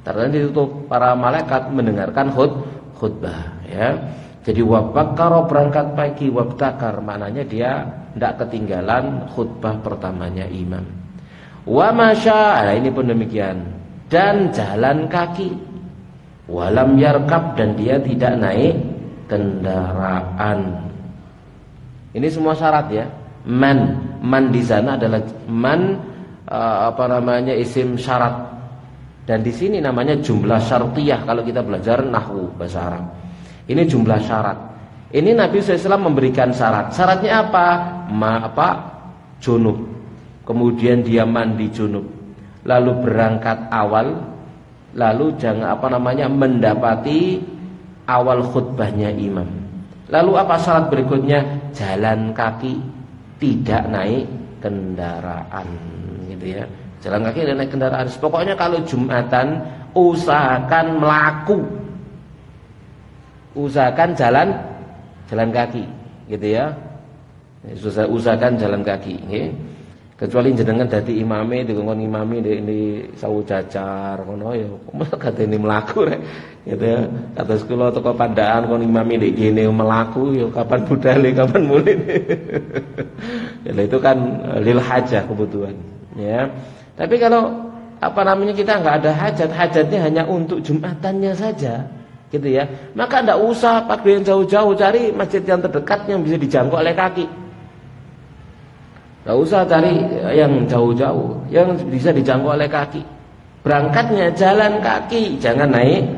Catatan ditutup, para malaikat mendengarkan khutbah ya. Jadi wabakkara, berangkat pagi, wabtakar maknanya dia tidak ketinggalan khutbah pertamanya imam. Wa masya, nah ini pun demikian, dan jalan kaki. Walam yarkab, dan dia tidak naik kendaraan. Ini semua syarat ya. Man di sana adalah isim syarat. Dan di sini namanya jumlah syartiyah kalau kita belajar nahwu bahasa Arab. Ini jumlah syarat. Ini Nabi SAW memberikan syarat. Syaratnya apa? Junub. Kemudian dia mandi junub. Lalu berangkat awal. Lalu mendapati awal khutbahnya imam. Lalu apa syarat berikutnya? Jalan kaki, tidak naik kendaraan, gitu ya. Jalan kaki tidak naik kendaraan. Pokoknya kalau Jumatan usahakan melaku, usahakan jalan kaki, gitu ya. Usahakan jalan kaki, ya. Kecuali jenengan dadi imame dikongkon imami di sawu jajar ngono ya katene mlaku rek gitu ya. Kados kula teko Pandaan kon imami ndek kene mlaku ya kapan budale kapan muline. Ya itu kan lil hajah kebutuhan ya. Tapi kalau kita enggak ada hajat, hajatnya hanya untuk Jumatannya saja gitu ya. Maka enggak usah pakai yang jauh-jauh, cari masjid yang terdekat yang bisa dijangkau oleh kaki. Gak usah cari yang jauh-jauh, yang bisa dijangkau oleh kaki. Berangkatnya jalan kaki, jangan naik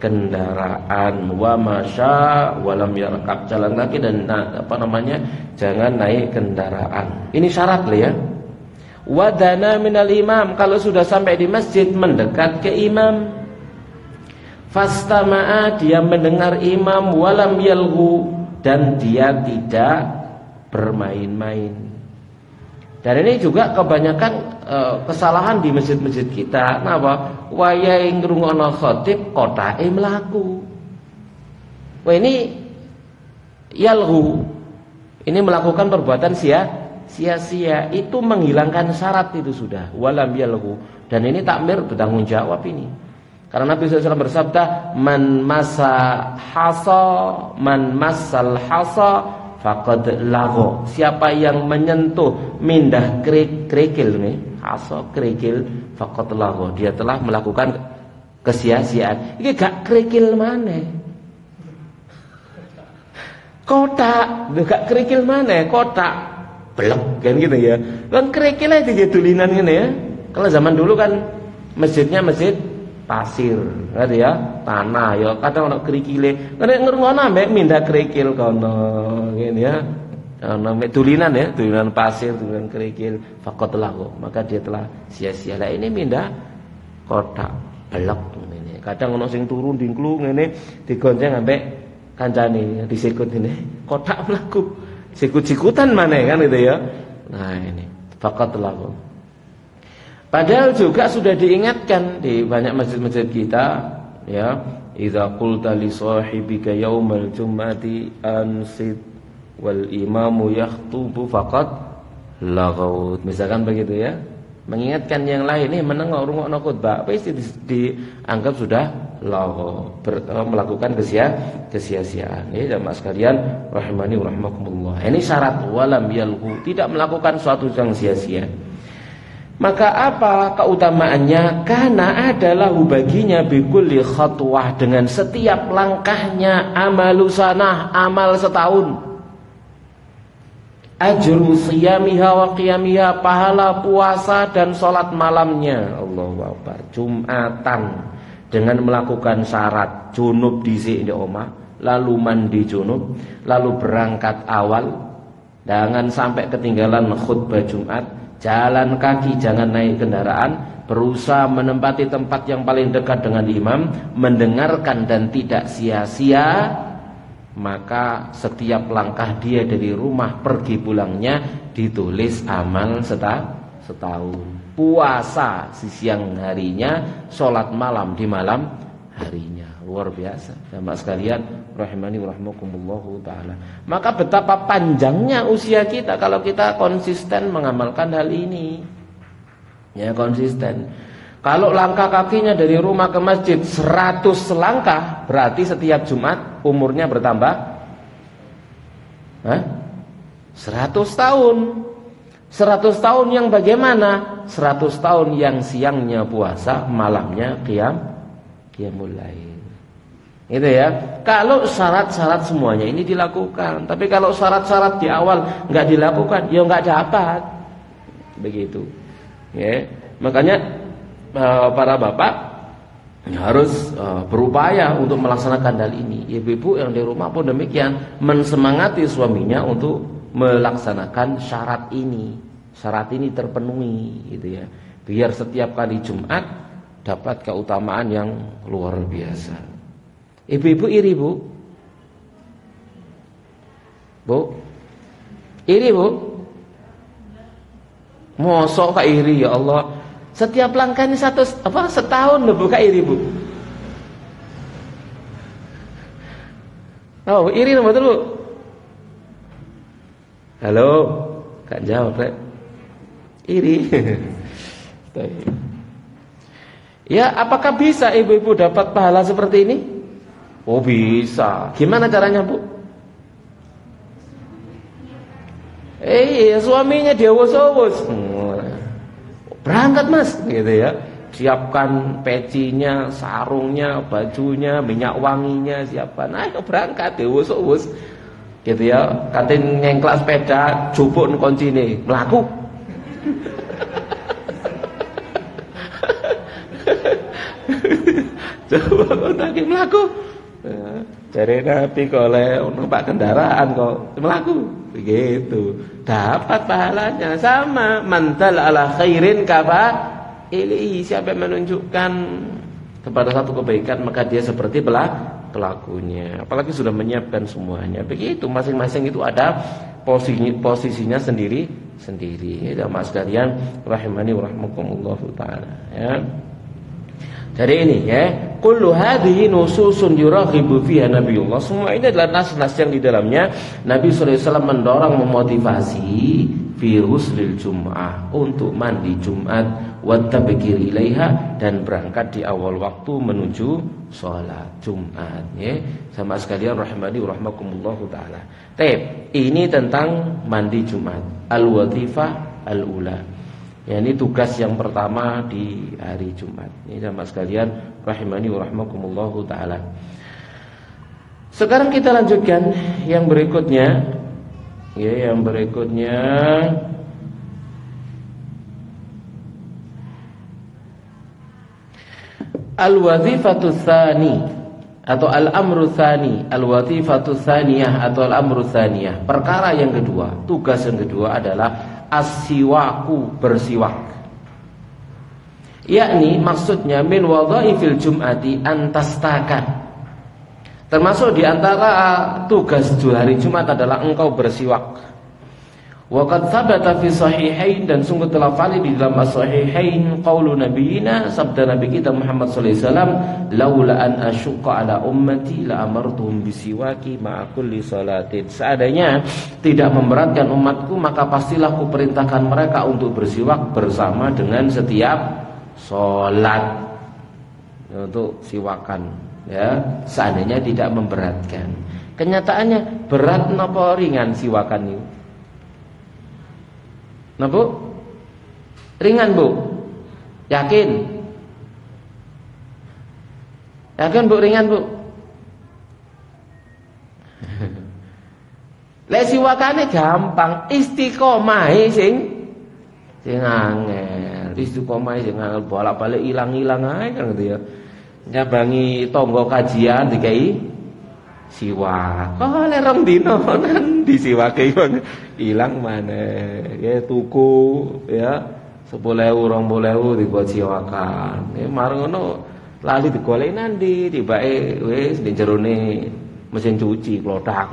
kendaraan. Wa masya walam yarkab, jalan kaki dan jangan naik kendaraan. Ini syarat lah ya. Wadana minal imam, kalau sudah sampai di masjid mendekat ke imam. Fastama'a, dia mendengar imam, walam yalghu, dan dia tidak bermain-main. Dan ini juga kebanyakan kesalahan di masjid-masjid kita. Napa? Wayahe ngrungokno khatib kotake mlaku. Wah ini yalghu. Ini melakukan perbuatan sia-sia. Itu menghilangkan syarat itu sudah. Walam yalghu. Dan ini takmir bertanggung jawab ini. Karena Nabi SAW bersabda, man massal hasa faqad lagho. Siapa yang menyentuh mindah kerikil nih, hasa kerikil, faqad lagho, dia telah melakukan kesia-siaan. Iki gak kerikil maneh. Kotak, gak kerikil maneh, kotak. Blek kan gitu ya. Kan kerikil aja didulinan ngene ya. Kalau zaman dulu kan masjidnya masjid pasir, kan ya, tanah ya, kadang ono kerikile. Nek ngrungono ambek mindah kerikil kono, ngene ya. Ono mek dulinan ya, dulinan pasir, dulinan kerikil, faqat lahu, maka dia telah sia-sia. Lah ini mindah kotak blek ngene. Kadang ono sing turun dingklu ngene digonceng ambek kancane disikut ini. Kotak mlaku. Sikut-sikutan maneh kan itu ya. Nah ini faqat lahu. Padahal juga sudah diingatkan di banyak masjid-masjid kita ya, idza qulta li sahibika yaumal jum'ati ansid wal imamu yakhutubu faqad laghaut. Misalkan begitu ya. Mengingatkan yang lain nih menengok rungokno khutbah wis dianggap sudah laghaut, melakukan kesia-siaan. Ya jamaah sekalian rahimani wa rahimakumullah. Ini syarat walam yalghu, tidak melakukan suatu yang sia-sia. Maka apa keutamaannya? Karena adalah baginya bikulli khatwah, dengan setiap langkahnya amalu sanah, amal setahun. Ajru siyamiha wa qiyamiha, pahala puasa dan salat malamnya. Allahu Akbar. Jumatan dengan melakukan syarat junub dhisik di omah, lalu mandi junub, lalu berangkat awal, jangan sampai ketinggalan khutbah Jumat. Jalan kaki, jangan naik kendaraan, berusaha menempati tempat yang paling dekat dengan imam, mendengarkan dan tidak sia-sia. Maka setiap langkah dia dari rumah pergi pulangnya ditulis amal setahun. Puasa di siang harinya, sholat malam di malam harinya. Luar biasa. Jamaah sekalian rahimani wa rahimakumullahu taala. Maka betapa panjangnya usia kita kalau kita konsisten mengamalkan hal ini. Ya, konsisten. Kalau langkah kakinya dari rumah ke masjid 100 langkah, berarti setiap Jumat umurnya bertambah 100 tahun. 100 tahun yang bagaimana? 100 tahun yang siangnya puasa, malamnya qiyamul lail. Itu ya. Kalau syarat-syarat semuanya ini dilakukan, tapi kalau syarat-syarat di awal nggak dilakukan, ya nggak dapat. Begitu. Ya. Makanya para bapak harus berupaya untuk melaksanakan hal ini. Ibu-ibu yang di rumah pun demikian, mensemangati suaminya untuk melaksanakan syarat ini. Syarat ini terpenuhi, gitu ya. Biar setiap kali Jumat dapat keutamaan yang luar biasa. Ibu-ibu iri, Bu? Bu? Iri, Bu? Mosok kak iri, ya Allah. Setiap langkahnya setahun loh, Bu, kak iri, Bu. Oh, iri nomor betul, Bu. Halo, Kak jawab, Rek. Iri. Ya, apakah bisa ibu-ibu dapat pahala seperti ini? Oh, bisa. Gimana caranya, Bu? Suaminya dia wos-wos. Berangkat, Mas, gitu ya. Siapkan pecinya, sarungnya, bajunya, minyak wanginya, siapkan. Ayo berangkat, dia wos-wos. Gitu ya. Katin ngengklak sepeda, jupuk kuncine, mlaku. Coba kau lagi melaku, cari Nabi kau numpak kendaraan kau melaku, begitu dapat pahalanya sama. Mantal ala khairin kafa ili, siapa yang menunjukkan kepada satu kebaikan maka dia seperti pelakunya. Apalagi sudah menyiapkan semuanya, begitu masing-masing itu ada posisinya sendiri-sendiri. Ya, mas sekalian rahimani wa rahmakumullah taala, ya. Dari ini ya, kullu hadhihi nususun yuraghibu fiha Nabiullah. Semua ini adalah nas-nas yang di dalamnya Nabi sallallahu alaihi wasallam mendorong, memotivasi fi ghuslil Jum'ah, untuk mandi Jumat, wa tabkir ilaiha, dan berangkat di awal waktu menuju salat Jumat, ya. Sama sekalian rahimani wa rahmakumullah taala. Ini tentang mandi Jumat, al-wadhifah al-ula. Ya, ini tugas yang pertama di hari Jumat. Ini sama sekalian rahimani wa rahmakumullahu taala. Sekarang kita lanjutkan yang berikutnya. Ya, yang berikutnya al-wazifatu tsani atau al-amru tsani, al-wazifatu tsaniyah atau al-amru tsaniyah. Perkara yang kedua, tugas yang kedua adalah as-siwaku, bersiwak. Yakni maksudnya min wadhaifil jum'ati antastaka. Termasuk di antara tugas hari Jumat adalah engkau bersiwak. Wa qad thabata fi sahihain, dan sungguh telah valid di dalam as-sahihain qaulu nabiyina, sabda nabi kita Muhammad sallallahu alaihi wasallam, laula an asyqa ala ummati la amartuhum bisiwaki ma'a kulli salatin. Seandainya tidak memberatkan umatku, maka pastilah ku perintahkan mereka untuk bersiwak bersama dengan setiap salat. Untuk siwakan, ya, seandainya tidak memberatkan. Kenyataannya berat napa ringan siwakan itu? Nah, Bu? Ringan, Bu? Yakin? Yakin, Bu, ringan, Bu? Lek siwakane gampang, istiqomahe sing angel. Istiqomahe sing angel, bolak-balik ilang-ilang ae kan gitu ya. Nyabangi tangga kajian dikai siwak. Oh, lerong dino nan disiwake ilang mana? Ya tuku ya 10.000 20.000 dibuat siwakan. Ya marang ngono lali digoleki nandi, tibake wis ning jerone mesin cuci klodak.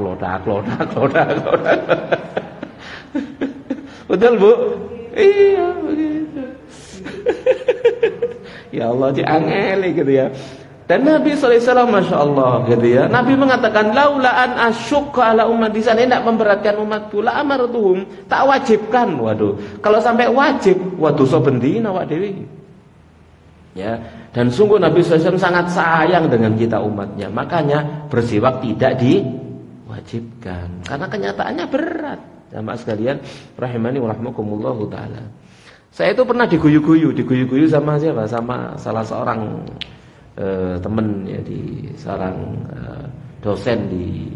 Betul, Bu? Iya, begitu. Ya Allah, diangel gitu ya. Dan Nabi sallallahu alaihi wasallam masyaallah gitu ya. Nabi mengatakan laula an asyqa ala ummati, sana tidak memberatkan umatku la amartuhum, tak wajibkan. Waduh, kalau sampai wajib, waduh so bendina awak dhewe. Ya, dan sungguh Nabi sallallahu alaihi wasallam sangat sayang dengan kita umatnya. Makanya bersiwak tidak diwajibkan karena kenyataannya berat. Jamaah sekalian rahimani wa rahmakumullahu taala. Saya itu pernah diguyu-guyu sama siapa? Sama salah seorang teman ya, di seorang dosen di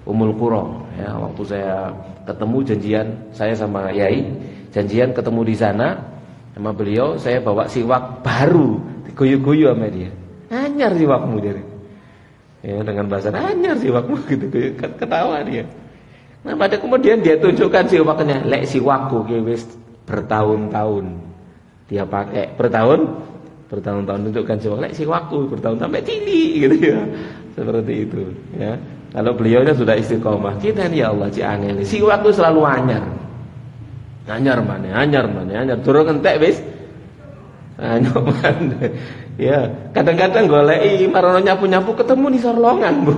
Ummul Qura ya. Waktu saya ketemu janjian, saya sama Yai janjian ketemu di sana sama beliau, saya bawa siwak baru, diguyu-guyu sama dia. Anyar siwakmu dia. Ya, dengan bahasa anyar siwakmu gitu, ketawa dia. Nah, pada kemudian dia tunjukkan siwaknya, lek siwakku ki wis bertahun-tahun dia pakai, bertahun-tahun tunjukkan siwak, lek siwakku bertahun sampai tili gitu ya. Seperti itu ya. Kalau beliaunya sudah istiqomah, kita nih ya Allah angel. Siwak itu selalu anyar. Anyar mana. Durung entek wis. Ya, kadang-kadang goleki marono nyapu-nyapu ketemu di sorlongan, Bu.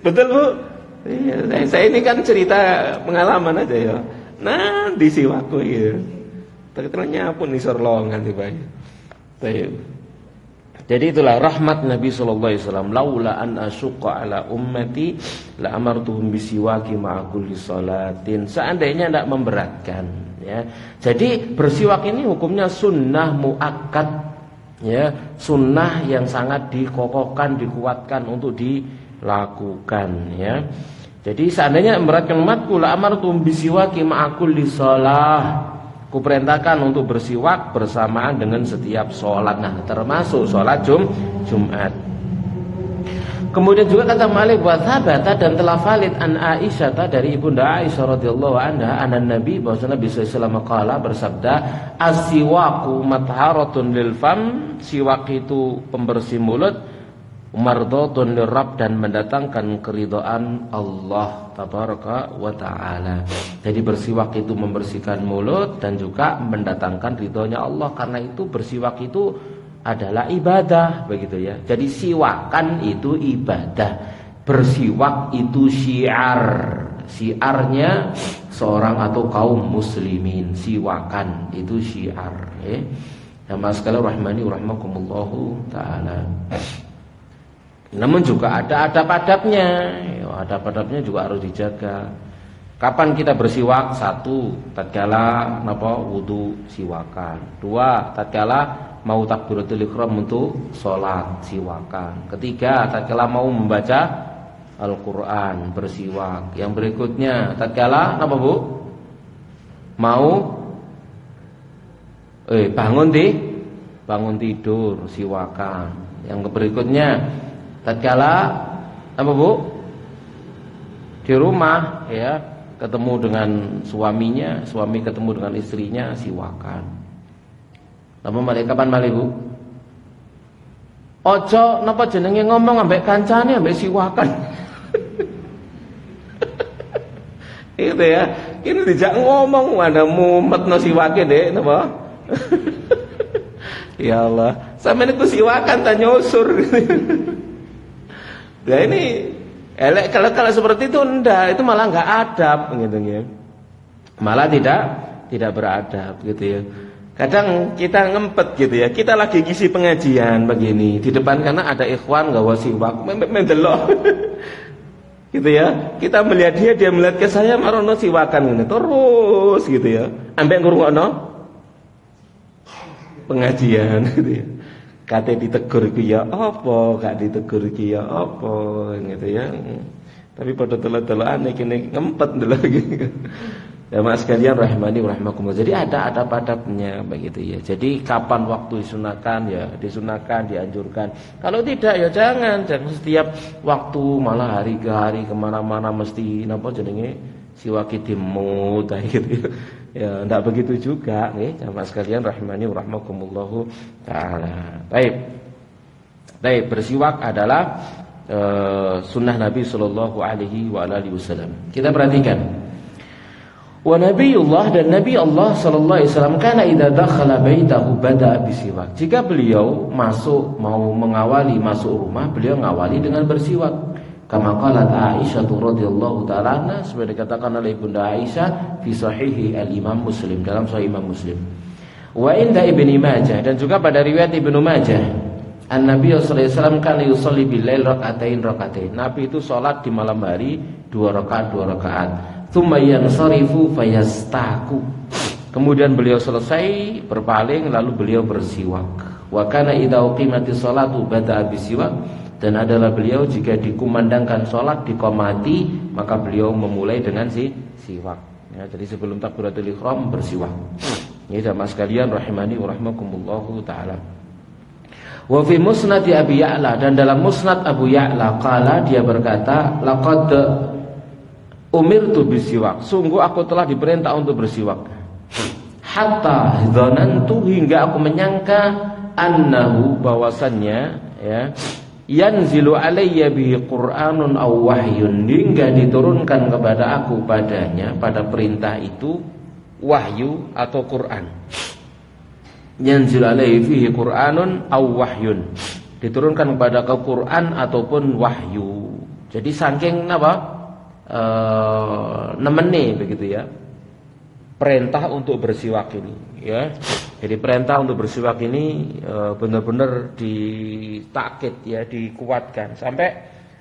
Betul, Bu? Iya, saya ini kan cerita pengalaman aja ya. Nah, di siwaku ya. Terus nyapu di sorlongan tiba-tiba. Baik. Jadi itulah rahmat Nabi sallallahu alaihi wasallam, laula an asyqa ala ummati la amartuhum bisiwaki ma'a kulli salatin. Seandainya tidak memberatkan, ya. Jadi bersiwak ini hukumnya sunnah muakkad, ya, sunnah yang sangat dikokohkan, dikuatkan untuk dilakukan, ya. Jadi seandainya memberatkan umatku la amartuhum bisiwaki ma'a kulli shalah. Kuperintahkan untuk bersiwak bersamaan dengan setiap sholat. Nah, termasuk sholat Jumat. Kemudian juga kata Malik wa thabata, dan telah valid an Aisyah dari ibunda Aisyah radhiyallahu anha anan Nabi bahwasanya Nabi sallallahu alaihi wasallam qala bersabda as-siwaku matharatun lil fam, siwak itu pembersih mulut, mardhatun lirabb, dan mendatangkan keridhaan Allah tabaraka wa taala. Jadi bersiwak itu membersihkan mulut dan juga mendatangkan ridhonya Allah. Karena itu bersiwak itu adalah ibadah, begitu ya. Jadi siwakan itu ibadah, bersiwak itu syiar, syiarnya seorang atau kaum muslimin. Siwakan itu syiar, ya. Jamaah sekalian rahmani wa rahmakumullahu taala. Namun juga ada adab-adabnya, adab-adabnya juga harus dijaga. Kapan kita bersiwak? 1, tatkala wudu siwakan. 2, tatkala mau takbiratul ihram untuk sholat siwakan. 3, tatkala mau membaca Al-Quran bersiwak. Yang berikutnya tatkala Bu? Mau bangun tidur siwakan. Yang berikutnya tatkala Bu? Di rumah, ya, ketemu dengan suaminya, suami ketemu dengan istrinya, siwakan. Napa malih kapan malih, Bu? Ojo napa jenenge ngomong ambek kancane ambek siwakan. Itu ya. Kini dijak ngomong ada mumet no siwake, Dek, napa? Ya Allah, sampeyan iku siwakan ta nyosur. Nah ini elek, kalau seperti itu enggak, itu malah enggak adab gitu ya. Malah tidak beradab gitu ya. Kadang kita ngempet gitu ya. Kita lagi ngisi pengajian begini, di depan karena ada ikhwan gawa siwak, mendelok. Gitu ya. Kita melihat dia melihat ke saya marono siwakan ngene terus gitu ya. Ambek ngrungokno pengajian gitu ya. Kate ditegur iki ya apa, gak ditegur iki ya apa gitu ya. Tapi pada delok-delokan iki ngempet ndelok gitu. Ya mas sekalian rahimani wa rahmakumullah. Jadi ada adab-adabnya begitu ya. Jadi kapan waktu disunahkan ya disunahkan, dianjurkan. Kalau tidak ya jangan setiap waktu, malah hari ke hari kemana-mana mesti napa jenenge siwaki dimut gitu. Ya, enggak begitu juga nih, jamaah sekalian rahimani wa rahmakumullah taala. Baik, bersiwak adalah sunnah Nabi sallallahu alaihi wasallam. Kita perhatikan. Wa nabiyullah, dan Nabi Allah sallallahu alaihi wasallam kana idza dakhala baitahu bada'a bisiwak. Jika beliau mau mengawali masuk rumah, beliau ngawali dengan bersiwak. Kama qalat Aisyah radhiyallahu ta'ala anha, seperti dikatakan oleh Bunda Aisyah fi sahihi al-Imam Muslim, dalam sahih Imam Muslim. Wa inda Ibnu Majah, dan juga pada riwayat Ibnu Majah, An-Nabi sallallahu alaihi wasallam kana yusolli bil-lail rakaatain. Nabi itu salat di malam hari 2 rakaat. Tsumma yansarifu fayastaku. Kemudian beliau selesai berpaling lalu beliau bersiwak. Wa kana idza uqimatis shalatu bada'a bisiwak. Dan adalah beliau jika dikumandangkan sholat, diqomati, maka beliau memulai dengan siwak. Ya, jadi sebelum takbiratul ihram bersiwak. Ini jamaah sekalian rahimani wa rahmakumullahu taala. Wa fi musnad Abi Ya'la, dan dalam musnad Abu Ya'la qala, dia berkata, laqad umirtu bisiwak. Sungguh aku telah diperintah untuk bersiwak. Hatta dzanantu, hingga aku menyangka annahu, bahwasannya ya yanzilu alayya bihi Qur'anun aw wahyun, hingga diturunkan kepada aku padanya, pada perintah itu, wahyu atau Quran. Yanzilu alayya bihi Qur'anun aw wahyun, diturunkan kepada ke Quran ataupun wahyu. Jadi saking apa? Nemene begitu ya. Perintah untuk bersiwak ini ya. Jadi perintah untuk bersiwak ini benar-benar ditakkid ya, dikuatkan sampai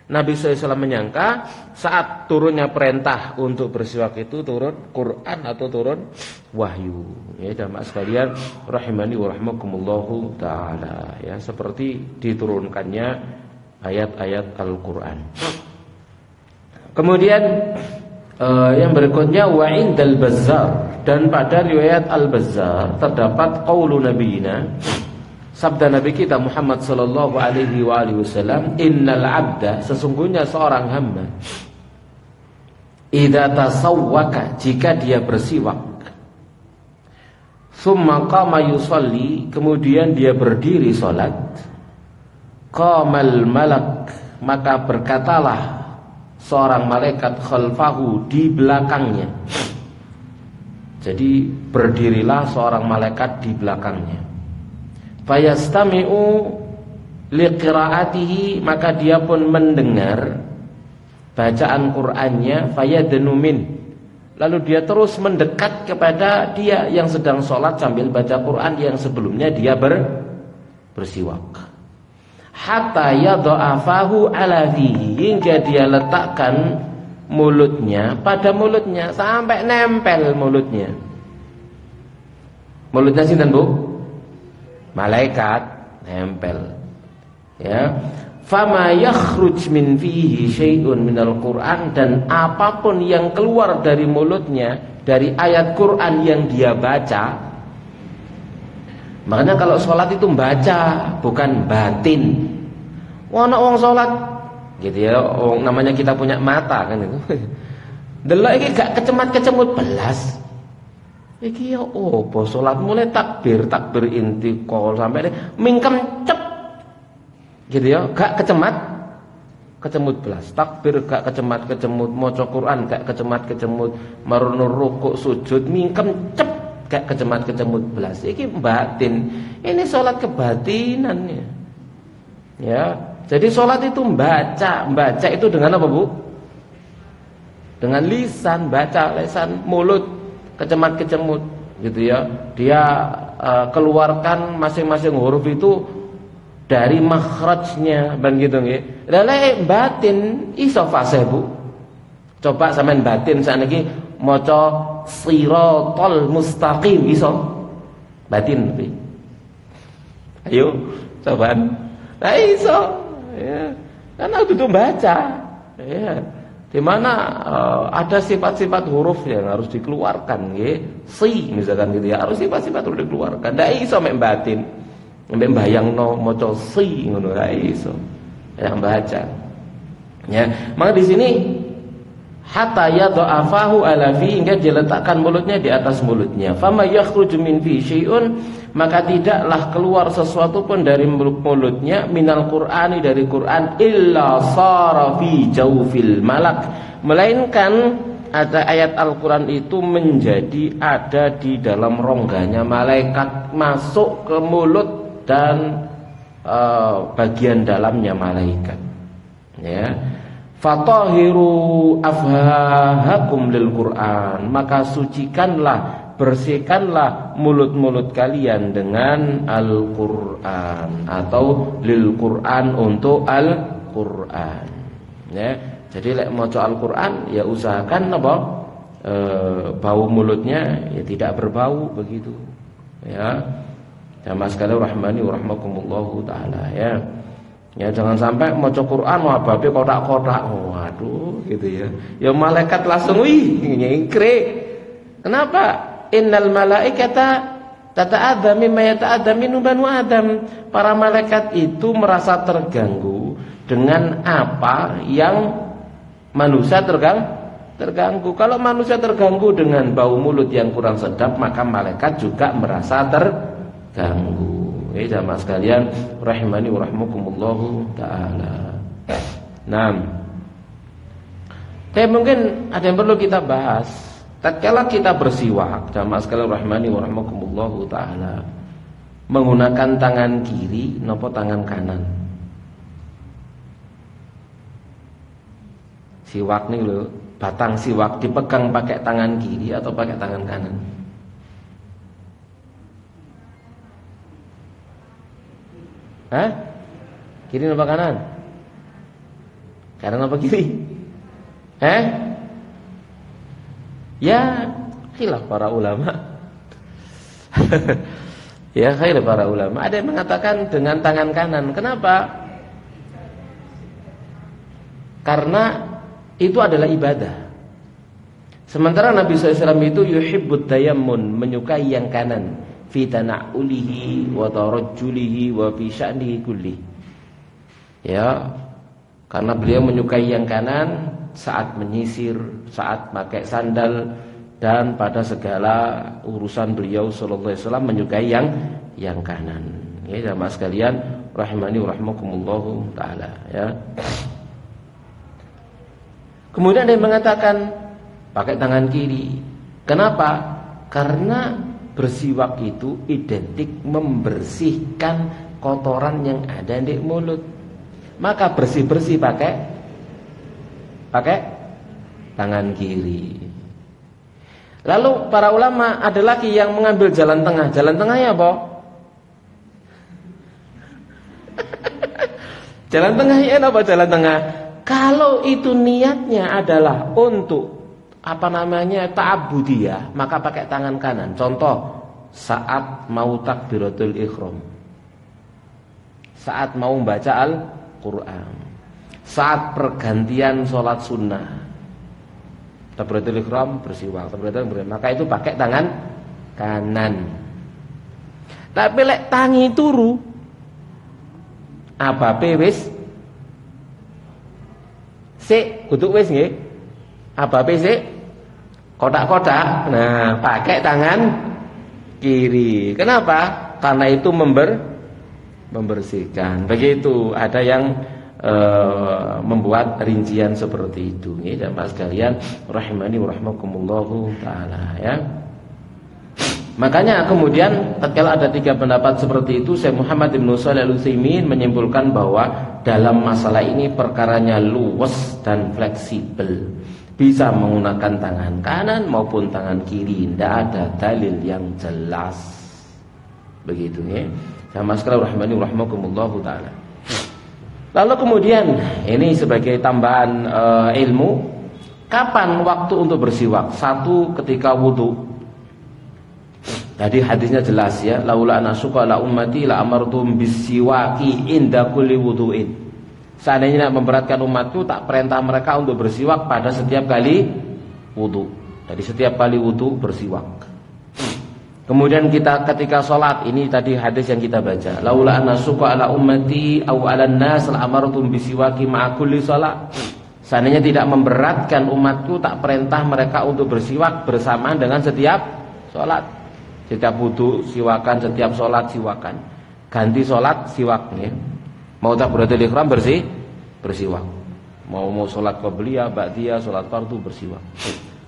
Nabi SAW menyangka saat turunnya perintah untuk bersiwak itu turun Quran atau turun wahyu. Ya jamaah sekalian rahimani wa rahimakumullahu taala ya, seperti diturunkannya ayat-ayat Al-Qur'an. Kemudian yang berikutnya wa indal Bazzar, dan pada riwayat Al-Bazzar terdapat qaulu nabiyina, sabda Nabi kita Muhammad sallallahu alaihi wasallam, innal abda, sesungguhnya seorang hamba, idza tasawwaka, jika dia bersiwak, summa qama yusalli, kemudian dia berdiri salat, qamal malak, maka berkatalah seorang malaikat khalfahu, di belakangnya. Jadi berdirilah seorang malaikat di belakangnya. Fayastami'u liqira'atihi, maka dia pun mendengar bacaan Qur'annya, fayadnu min, lalu dia terus mendekat kepada dia yang sedang sholat sambil baca Qur'an yang sebelumnya dia bersiwak. Hatta yadha'afahu ala fihi, hingga dia letakkan mulutnya pada mulutnya sampai nempel mulutnya. Mulutnya sinten Bu? Malaikat nempel. Ya. Fama yakhruj min fihi syai'un minal Qur'an, dan apapun yang keluar dari mulutnya dari ayat Qur'an yang dia baca. Makanya kalau sholat itu baca, bukan batin. Wana wong sholat gitu ya, namanya kita punya mata kan itu. Delok iki gak kecemat-kecemut belas. Iki ya opo sholat mulai takbir intiqal sampai mingkem cep. Gitu ya, gak kecemut belas. Takbir gak kecemat-kecemut, maca Quran gak kecemat-kecemut, marunur rukuk sujud mingkem cep, gak kecemat-kecemut belas. Iki batin. Ini sholat kebatinannya. Ya. Jadi sholat itu membaca itu dengan apa Bu? Dengan lisan, baca lisan, mulut kecemat-kecemut gitu ya. Dia keluarkan masing-masing huruf itu dari makhrajnya, ben gitu nggih. Lah batin iso fasih Bu. Coba sampean batin sakniki maca shiratal mustaqim iso. Batin piye? Ayo cobaan. Lah iso. Ya, karena itu baca, ya, di mana ada sifat-sifat huruf yang harus dikeluarkan, ya, si misalkan gitu ya, harus sifat-sifat harus dikeluarkan. Ndak iso mek batin, mek bayangno maca si ngono ra iso, yang baca. Ya, maka di sini hatta yadha'afahu ala fi, hingga diletakkan mulutnya di atas mulutnya. Fama yakhruju min fi syai'un, maka tidaklah keluar sesuatu pun dari mulutnya minal Qur'ani, dari Quran, illa sara fi jawfil malak, melainkan ada ayat Al-Quran itu menjadi ada di dalam rongganya malaikat, masuk ke mulut dan bagian dalamnya malaikat. Ya. Fatahiru afhahakum lil Qur'an, maka sucikanlah, bersihkanlah mulut-mulut kalian dengan Al-Qur'an, atau lil Qur'an, untuk Al-Qur'an. Ya, jadi lek maca Al-Qur'an ya usahakan apa? Bau mulutnya ya tidak berbau begitu. Ya. Jamaah sekalian rahmani wa rahmakumullahu taala ya. Ya jangan sampai maca Quran babe kotak-kotak. Waduh gitu ya. Ya malaikat langsung nyingkre. Kenapa? Innal malaikata tata'adza mimma yata'adza minhu banu Adam. Para malaikat itu merasa terganggu dengan apa yang manusia terganggu. Kalau manusia terganggu dengan bau mulut yang kurang sedap, maka malaikat juga merasa terganggu. Ya jamaah sekalian rahimani wa rahmakumullahu taala. Nah, mungkin ada yang perlu kita bahas. Tatkala kita bersiwak, jamaah sekalian rahimani wa rahmakumullahu taala, menggunakan tangan kiri nopo tangan kanan? Siwak nih lho, batang siwak dipegang pakai tangan kiri atau pakai tangan kanan? Hah? Kiri apa kanan? Kanan apa kiri? Ya, khilaf para ulama. Ya, khilaf para ulama. Ada yang mengatakan dengan tangan kanan. Kenapa? Karena itu adalah ibadah. Sementara Nabi SAW itu yuhibbut tayammun, menyukai yang kanan. Fi tana'ulihi wa tarajjulihi wa fi sya'nihi kulli. Ya, karena beliau menyukai yang kanan saat menyisir, saat pakai sandal, dan pada segala urusan beliau sallallahu alaihi wasallam menyukai yang kanan. Ya, jamaah sekalian rahimani wa rahmakumullahu taala, ya. Kemudian ada yang mengatakan pakai tangan kiri. Kenapa? Karena bersiwak itu identik membersihkan kotoran yang ada di mulut. Maka bersih-bersih pakai tangan kiri. Lalu para ulama ada lagi yang mengambil jalan tengah. Jalan tengahnya apa? Jalan tengahnya apa jalan tengah? Kalau itu niatnya adalah untuk ta'abudiyah, maka pakai tangan kanan. Contoh, saat mau takbiratul ihram, saat mau membaca Al-Quran, saat pergantian sholat sunnah, takbiratul ihram bersiwak, maka itu pakai tangan kanan. Tapi lek tangi turu, apa wis sik kudu wis nggih, apa sik kotak-kotak, nah pakai tangan kiri. Kenapa? Karena itu membersihkan. Begitu. Ada yang membuat rincian seperti itu. Ini jamaah sekalian rahimani wa rahmakumullahu taala, ya. Makanya kemudian tatkala ada tiga pendapat seperti itu, Syekh Muhammad bin Shalih Al-Utsaimin menyimpulkan bahwa dalam masalah ini perkaranya luwes dan fleksibel. Bisa menggunakan tangan kanan maupun tangan kiri, tidak ada dalil yang jelas. Begitu ya. Sama sekali rahmani rahmakumullahu taala. Lalu kemudian ini sebagai tambahan ilmu, kapan waktu untuk bersiwak? Satu, ketika wudu. Tadi hadisnya jelas ya, laula anasuqa la ummati la amartum bisiwaki inda kulli wudu'in. Seandainya tidak memberatkan umatku, tak perintah mereka untuk bersiwak pada setiap kali wudu. Jadi setiap kali wudu bersiwak. Kemudian kita ketika sholat, ini tadi hadis yang kita baca, laula anasuqa ala ummati aw ala nas la amartum bisiwaki ma'a kulli sholat. Seandainya tidak memberatkan umatku, tak perintah mereka untuk bersiwak bersamaan dengan setiap sholat. Setiap wudu siwakan, setiap sholat siwakan. Ganti sholat siwaknya. Mau takbiratul ihram bersiwak. Mau sholat qabliyah, ba'diyah, sholat fardu bersiwak.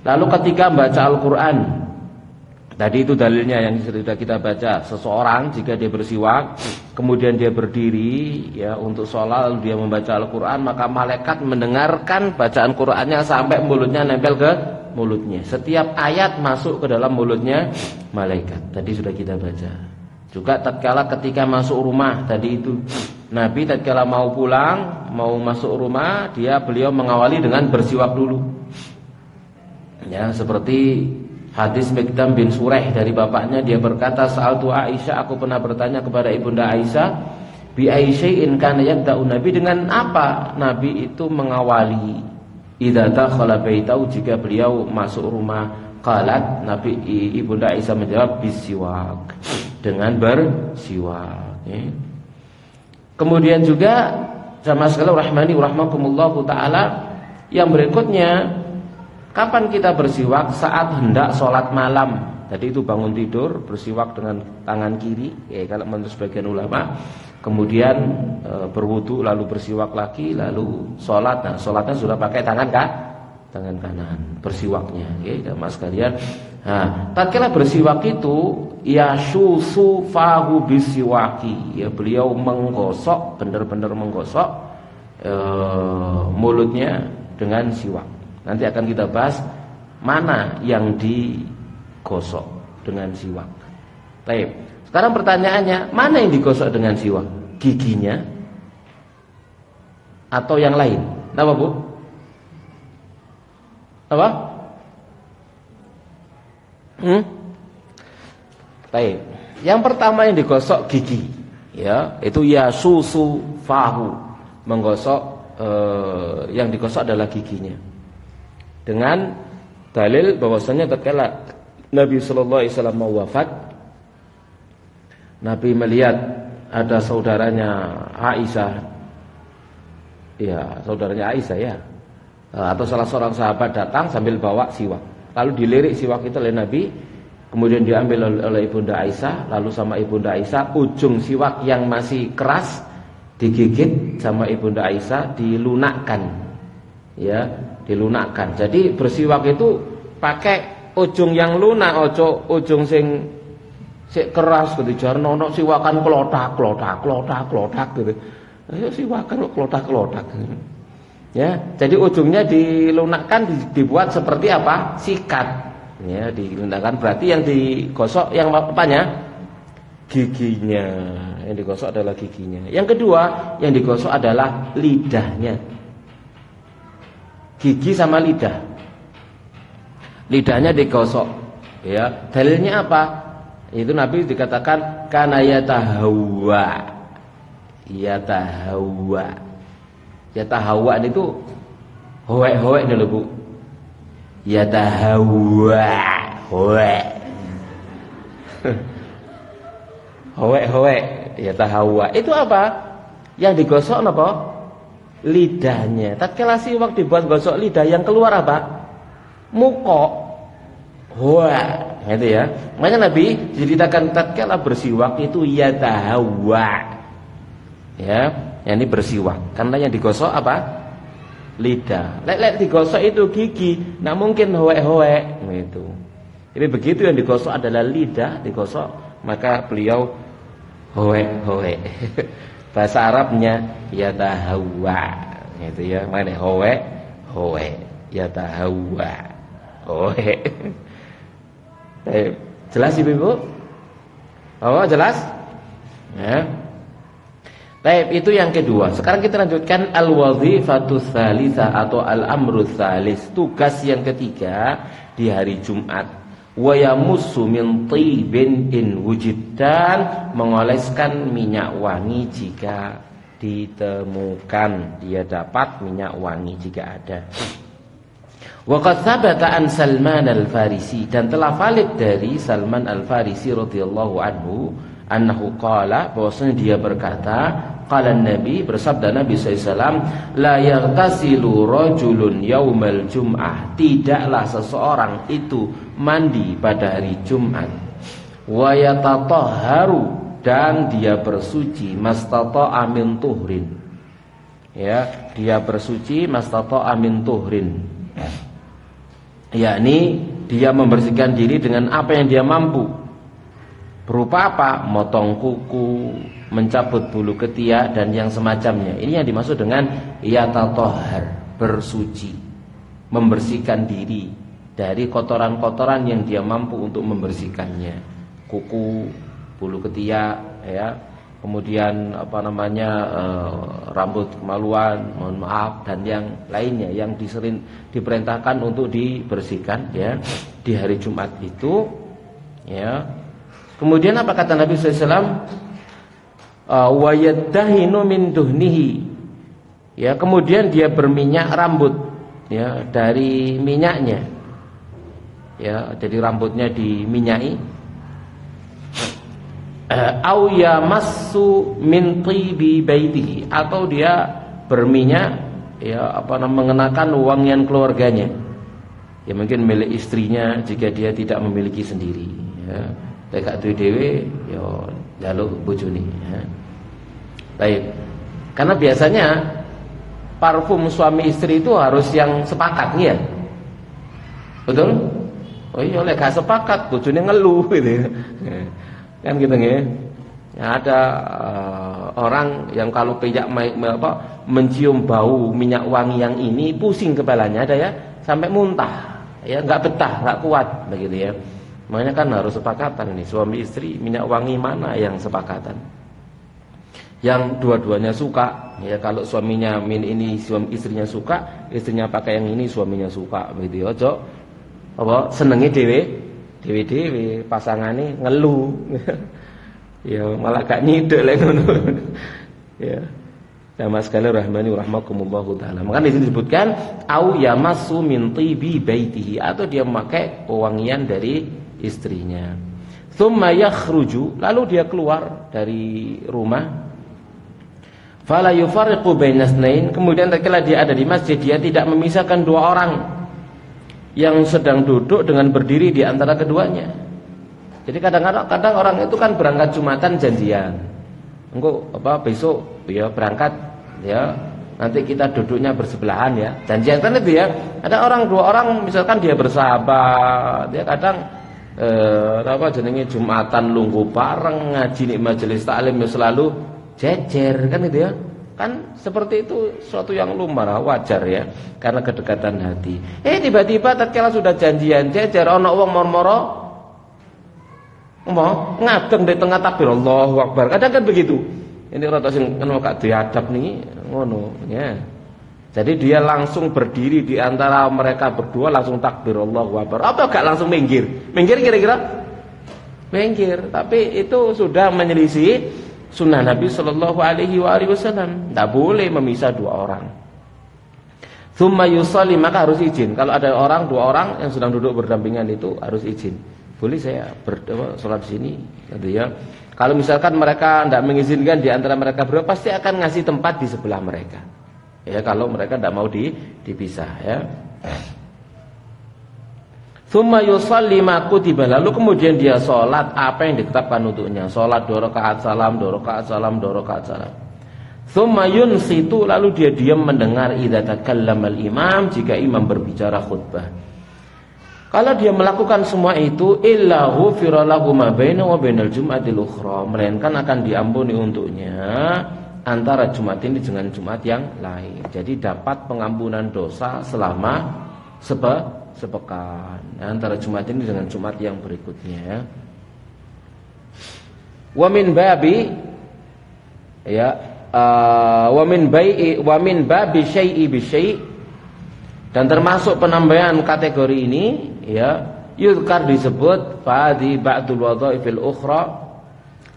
Lalu ketika baca Al-Quran, tadi itu dalilnya yang sudah kita baca. Seseorang jika dia bersiwak, kemudian dia berdiri ya untuk sholat, lalu dia membaca Al-Quran, maka malaikat mendengarkan bacaan Qurannya sampai mulutnya nempel ke mulutnya. Setiap ayat masuk ke dalam mulutnya malaikat. Tadi sudah kita baca. Juga tatkala ketika masuk rumah, tadi itu Nabi tatkala mau pulang, mau masuk rumah, beliau mengawali dengan bersiwak dulu. Ya, seperti hadis Mikdam bin Sureh dari bapaknya, dia berkata, "Sa'altu Aisyah, aku pernah bertanya kepada ibunda Aisyah, bi Aisya'in kana yabda'u Nabi, dengan apa Nabi itu mengawali idza dakhala baitahu, jika beliau masuk rumah?" Qalat, Nabi ibunda Aisyah menjawab, bisiwak, dengan bersiwak. Ya. Kemudian juga jamaah sekalian rahmani wa rahmakumullahu taala, yang berikutnya, kapan kita bersiwak? Saat hendak sholat malam. Jadi itu bangun tidur bersiwak dengan tangan kiri, ya kalau menurut sebagian ulama. Kemudian berwudu lalu bersiwak lagi, lalu sholat. Nah, sholatnya sudah pakai tangan kanan, bersiwaknya. Ya, mas sekalian. Nah, tatkala bersiwak itu ya syusu fahu bisiwaki. Ya, beliau menggosok, benar-benar menggosok mulutnya dengan siwak. Nanti akan kita bahas mana yang digosok dengan siwak. Baik. Sekarang pertanyaannya, mana yang digosok dengan siwak? Giginya atau yang lain? Apa, Bu? Apa? Baik. Yang pertama yang digosok gigi, ya, itu ya susu fahu, menggosok yang digosok adalah giginya. Dengan dalil bahwasanya tatkala Nabi sallallahu alaihi wasallam mau wafat, Nabi melihat ada saudaranya Aisyah, ya saudaranya Aisyah ya, atau salah seorang sahabat datang sambil bawa siwak. Lalu dilirik siwak itu oleh Nabi, kemudian diambil oleh ibunda Aisyah, lalu sama ibunda Aisyah ujung siwak yang masih keras digigit sama ibunda Aisyah, dilunakkan, ya, dilunakkan. Jadi bersiwak itu pakai ujung yang lunak, ujung sing keras gitu, jarno ono siwakan klotak gitu. Ayo siwakan klotak. Ya, jadi ujungnya dilunakkan, dibuat seperti apa? Sikat. Ya, dilunakkan berarti yang digosok yang apanya? Giginya. Yang digosok adalah giginya. Yang kedua, yang digosok adalah lidahnya. Gigi sama lidah. Lidahnya digosok. Ya, dalilnya apa? Itu Nabi dikatakan kana yatahawwa. Yatahawwa itu hoek ini loh, Bu. Yatahawwa, hoek, yatahawwa. Itu apa? Yang digosok apa? Lidahnya. Tatkala siwak dibuat gosok lidah, yang keluar apa? Mukok. Wah, gitu ya. Makanya Nabi diceritakan tatkala bersiwak itu yatahawwa. Ya, yang ini bersiwak. Karena yang digosok apa? Lidah. Lek digosok itu gigi, nah mungkin hoek gitu. Jadi begitu yang digosok adalah lidah, digosok, maka beliau hoek. Bahasa Arabnya yatahawwa, gitu ya. Mana hoek, yatahawwa, hoek. Jelas Ibu? Oh, jelas? Ya. Baik, itu yang kedua. Sekarang kita lanjutkan al-wazifatu tsalitsah atau al-amru tsalis, tugas yang ketiga di hari Jumat. Wa yamussu min tibin in wujid, dan mengoleskan minyak wangi jika ditemukan. Dia dapat minyak wangi jika ada. Wa qad thabata an Salman al-Farisi, dan telah valid dari Salman al-Farisi radhiyallahu anhu annahu qala, bahwasanya dia berkata, qala Nabi, bersabda Nabi SAW, la yaghtasilu rajulun yaumal jum'ah, tidaklah seseorang itu mandi pada hari Jumat, wa yatatahharu, dan dia bersuci, mastata'a min tuhrin, ya, dia bersuci mastata'a min tuhrin, yakni dia membersihkan diri dengan apa yang dia mampu. Berupa apa? Motong kuku, mencabut bulu ketiak, dan yang semacamnya. Ini yang dimaksud dengan yatatahhar, bersuci, membersihkan diri dari kotoran-kotoran yang dia mampu untuk membersihkannya. Kuku, bulu ketiak, ya, kemudian rambut kemaluan, mohon maaf, dan yang lainnya yang diperintahkan untuk dibersihkan, ya, di hari Jumat itu, ya. Kemudian apa kata Nabi SAW? Wa yaddahinu min duhnihi, ya, kemudian dia berminyak rambut, ya, dari minyaknya, ya, jadi rambutnya diminyaki. Au yamassu min tibi baitihi, atau dia berminyak, ya, mengenakan wangian keluarganya, Ya mungkin milik istrinya jika dia tidak memiliki sendiri, ya. Lek gak duwe dhewe ya njaluk bojone, ya. Baik. Karena biasanya parfum suami istri itu harus yang sepakat nih ya. Betul? Oh iya, lek gak sepakat bojone ngeluh gitu. Kan gitu nggih. Ya, ada orang yang kalau mencium bau minyak wangi yang ini pusing kepalanya, ada ya, sampai muntah. Ya, enggak betah, enggak kuat begitu ya. Makanya kan harus sepakatan nih, suami istri minyak wangi mana yang sepakatan. Yang dua-duanya suka, ya kalau suaminya ini suami istrinya suka, istrinya pakai yang ini suaminya suka begitu ya. Ojo apa senenge dhewe pasangane ngeluh. Ya malah gak nyidek lek ngono. Ya. Jamaah sekalian rahmani rahimakumullahu taala. Maka di sini disebutkan au yamassu min tibi baitihi, atau dia memakai wewangian dari istrinya. Tsumma yakhruju, lalu dia keluar dari rumah. Fala yufarriqu bainasnain, kemudian tatkala dia ada di masjid dia tidak memisahkan dua orang yang sedang duduk dengan berdiri di antara keduanya. Jadi kadang-kadang orang itu kan berangkat Jumatan janjian. Engko besok ya berangkat ya, nanti kita duduknya bersebelahan ya. Janjian kan itu ya. Ada orang dua orang misalkan dia bersahabat, dia kadang jenenge Jumatan lungguh bareng, ngaji ning majelis taklim ya selalu jejer kan itu ya. Kan seperti itu suatu yang lumrah, wajar ya, karena kedekatan hati. Tiba-tiba tatkala sudah janjian jejer ana wong moro-moro ngadeg di tengah takbir Allahu Akbar. Kadang kan begitu. Ini rata sing kena gak diadab nih ngono ya. Jadi dia langsung berdiri di antara mereka berdua langsung takbir Allahu Akbar. Apa gak langsung minggir? Minggir kira-kira? Minggir, tapi itu sudah menyelisih sunnah Nabi sallallahu alaihi wasallam. Tidak boleh memisah dua orang. Tsumma yusalli, maka harus izin. Kalau ada dua orang yang sedang duduk berdampingan itu harus izin. Boleh saya sholat di sini, gitu ya. Kalau misalkan mereka tidak mengizinkan di antara mereka berdua, pasti akan ngasih tempat di sebelah mereka. Ya, kalau mereka tidak mau dipisah, ya. Tsumma yusalli ma kutiba, lalu kemudian dia sholat apa yang ditetapkan untuknya. Sholat 2 rakaat salam, 2 rakaat salam, 2 rakaat salam. Tsumma yunsitu, lalu dia diam mendengar idza takallamal imam, jika imam berbicara khutbah. Kalau dia melakukan semua itu, illa ghufira lahu ma baina wa bainal jum'atil ukhra, melainkan akan diampuni untuknya antara Jumat ini dengan Jumat yang lain. Jadi dapat pengampunan dosa selama sepekan antara Jumat ini dengan Jumat yang berikutnya. Wa min babi ya wa min babi syai'i bi syai', dan termasuk penambahan kategori ini ya, yuzkar disebut fadi ba'dul wadhaifil ukhra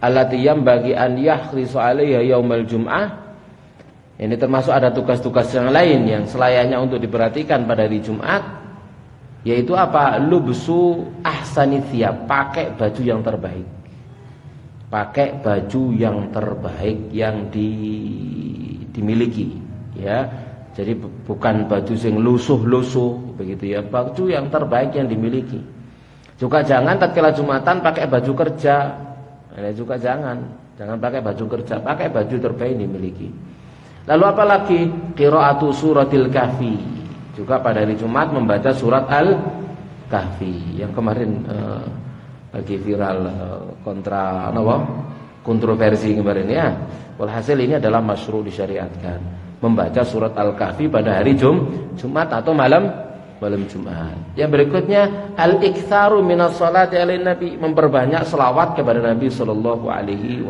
allati yanbaghi an yahrisu 'alaiha yaumal jum'ah. Ini termasuk ada tugas-tugas yang lain yang selayaknya untuk diperhatikan pada hari Jumat, yaitu apa? Lubsu ahsani thiyab, pakai baju yang terbaik. Pakai baju yang terbaik yang dimiliki ya. Jadi bukan baju sing lusuh-lusuh begitu ya, baju yang terbaik yang dimiliki. Juga jangan tatkala Jumatan pakai baju kerja. Ini juga jangan pakai baju kerja, pakai baju terbaik yang dimiliki. Lalu apalagi qiraatu suratil kahfi. Juga pada hari Jumat membaca surat Al-Kahfi yang kemarin lagi viral kontroversi kemarin ya. Walhasil ini adalah masyru' disyariatkan, membaca surat Al-Kahfi pada hari Jumat atau malam Jumat. Yang berikutnya al-iktsaru minas sholati 'alan nabi, memperbanyak selawat kepada Nabi sallallahu alaihi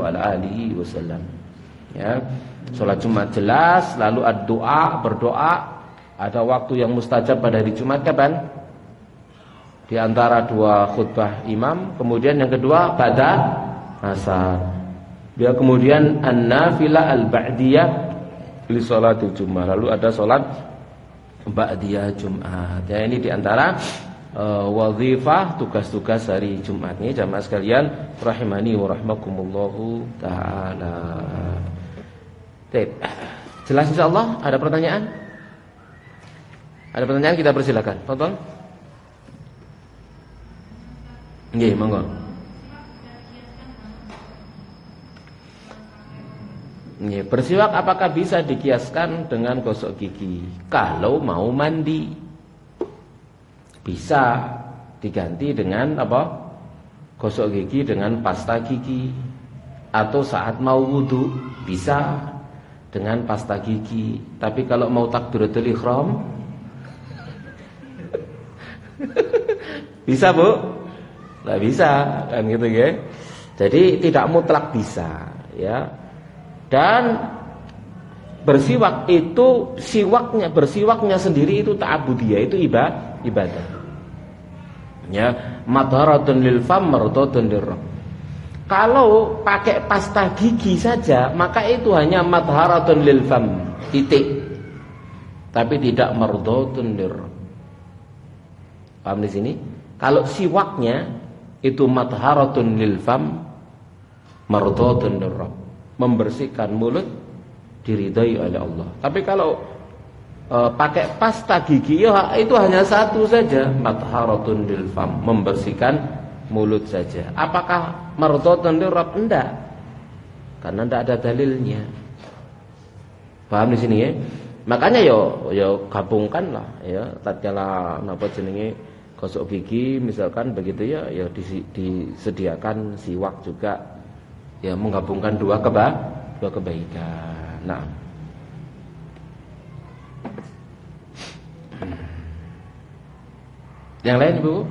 wasallam. Ya, salat Jumat jelas, lalu ad-doa, berdoa. Ada waktu yang mustajab pada hari Jumat kapan? Di antara dua khutbah imam, kemudian yang kedua pada asar. Dia kemudian an-nafilah al-ba'diyah li sholatil Jumat. Lalu ada salat ba'diyah Jumat. Ya, ini di antara wazifah tugas-tugas hari Jumat ini jamaah sekalian rahimani wa rahmakumullahu taala. Baik. Jelas insyaallah. Ada pertanyaan? Ada pertanyaan, kita persilakan. Tonton. Nggih, monggo. Nggih, bersiwak apakah bisa dikiaskan dengan gosok gigi? Kalau mau mandi, bisa diganti dengan apa? Gosok gigi dengan pasta gigi. Atau saat mau wudu bisa dengan pasta gigi. Tapi kalau mau takbiratul ihram bisa, Bu? Nggak bisa, kan gitu ya. Jadi tidak mutlak bisa, ya. Dan bersiwak itu bersiwaknya sendiri itu ta'abudiyah, itu ibadah. Ya, madharatun lil fam mardatun lirrabb. Kalau pakai pasta gigi saja, maka itu hanya madharatun lil fam, titik. Tapi tidak mardatun lirrabb. Paham di sini? Kalau siwaknya itu madharatun lil fam mardatun lirrabb, membersihkan mulut, diridhai oleh Allah. Tapi kalau pakai pasta gigi, ya itu hanya satu saja, madharatun lil fam, membersihkan mulut saja. Apakah mardatun lirrabb? Enggak. Karena enggak ada dalilnya. Paham di sini ya? Makanya yo gabungkanlah ya, tatkala napa jenenge gosok gigi misalkan begitu ya, disediakan siwak juga. Ya, menggabungkan dua kebaikan. Nah, yang lain, Bu?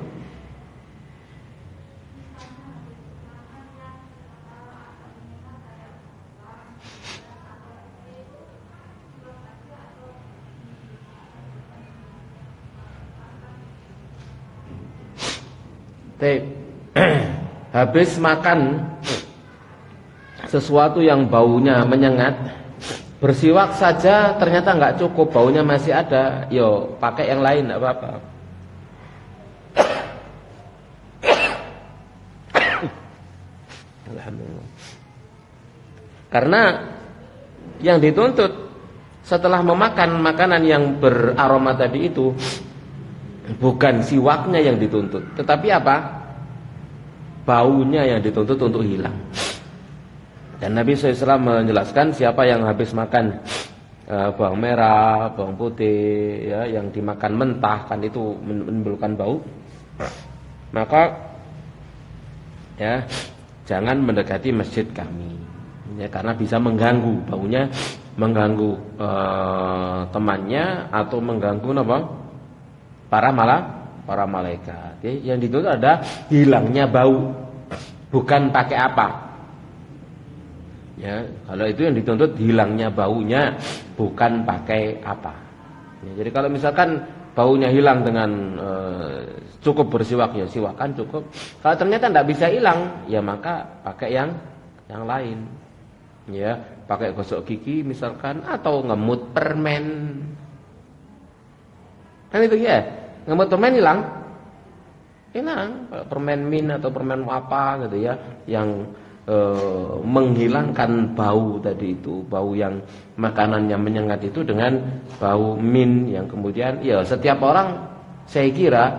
Habis makan sesuatu yang baunya menyengat, bersiwak saja ternyata nggak cukup, baunya masih ada, yo pakai yang lain, nggak apa-apa. Alhamdulillah. Karena yang dituntut setelah memakan makanan yang beraroma tadi itu bukan siwaknya yang dituntut, tetapi apa? Baunya yang dituntut untuk hilang. Dan Nabi SAW menjelaskan siapa yang habis makan bawang merah, bawang putih, ya, yang dimakan mentah kan itu menimbulkan bau, maka ya jangan mendekati masjid kami, ya, karena bisa mengganggu, baunya mengganggu temannya atau mengganggu apa? Para malaikat. Ya, yang dituntut ada hilangnya bau, bukan pakai apa. Ya, kalau itu yang dituntut hilangnya baunya, bukan pakai apa. Ya, jadi kalau misalkan baunya hilang dengan cukup bersiwak, ya siwakan cukup. Kalau ternyata tidak bisa hilang, ya maka pakai yang lain. Ya, pakai gosok gigi misalkan, atau ngemut permen. Kan itu ya, ngemut permen hilang. Permen min atau permen apa gitu ya, yang menghilangkan bau tadi itu, bau yang makanannya menyengat itu dengan bau min yang kemudian ya setiap orang saya kira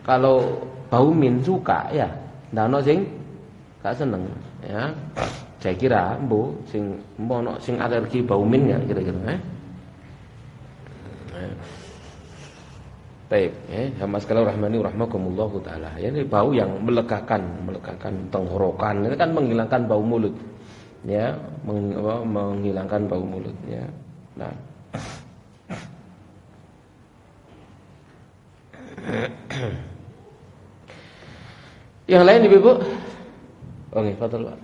kalau bau min suka ya, ndak ono sing gak seneng ya. Saya kira ono sing alergi bau min ya kira-kira Baik, sama sekali rahmani rahmakumullah taala. Ya, ini bau yang melegakan tenggorokan, ini kan menghilangkan bau mulut. Ya, menghilangkan bau mulut ya. Nah. Yang lain Ibu? Oke, fadhil, Pak.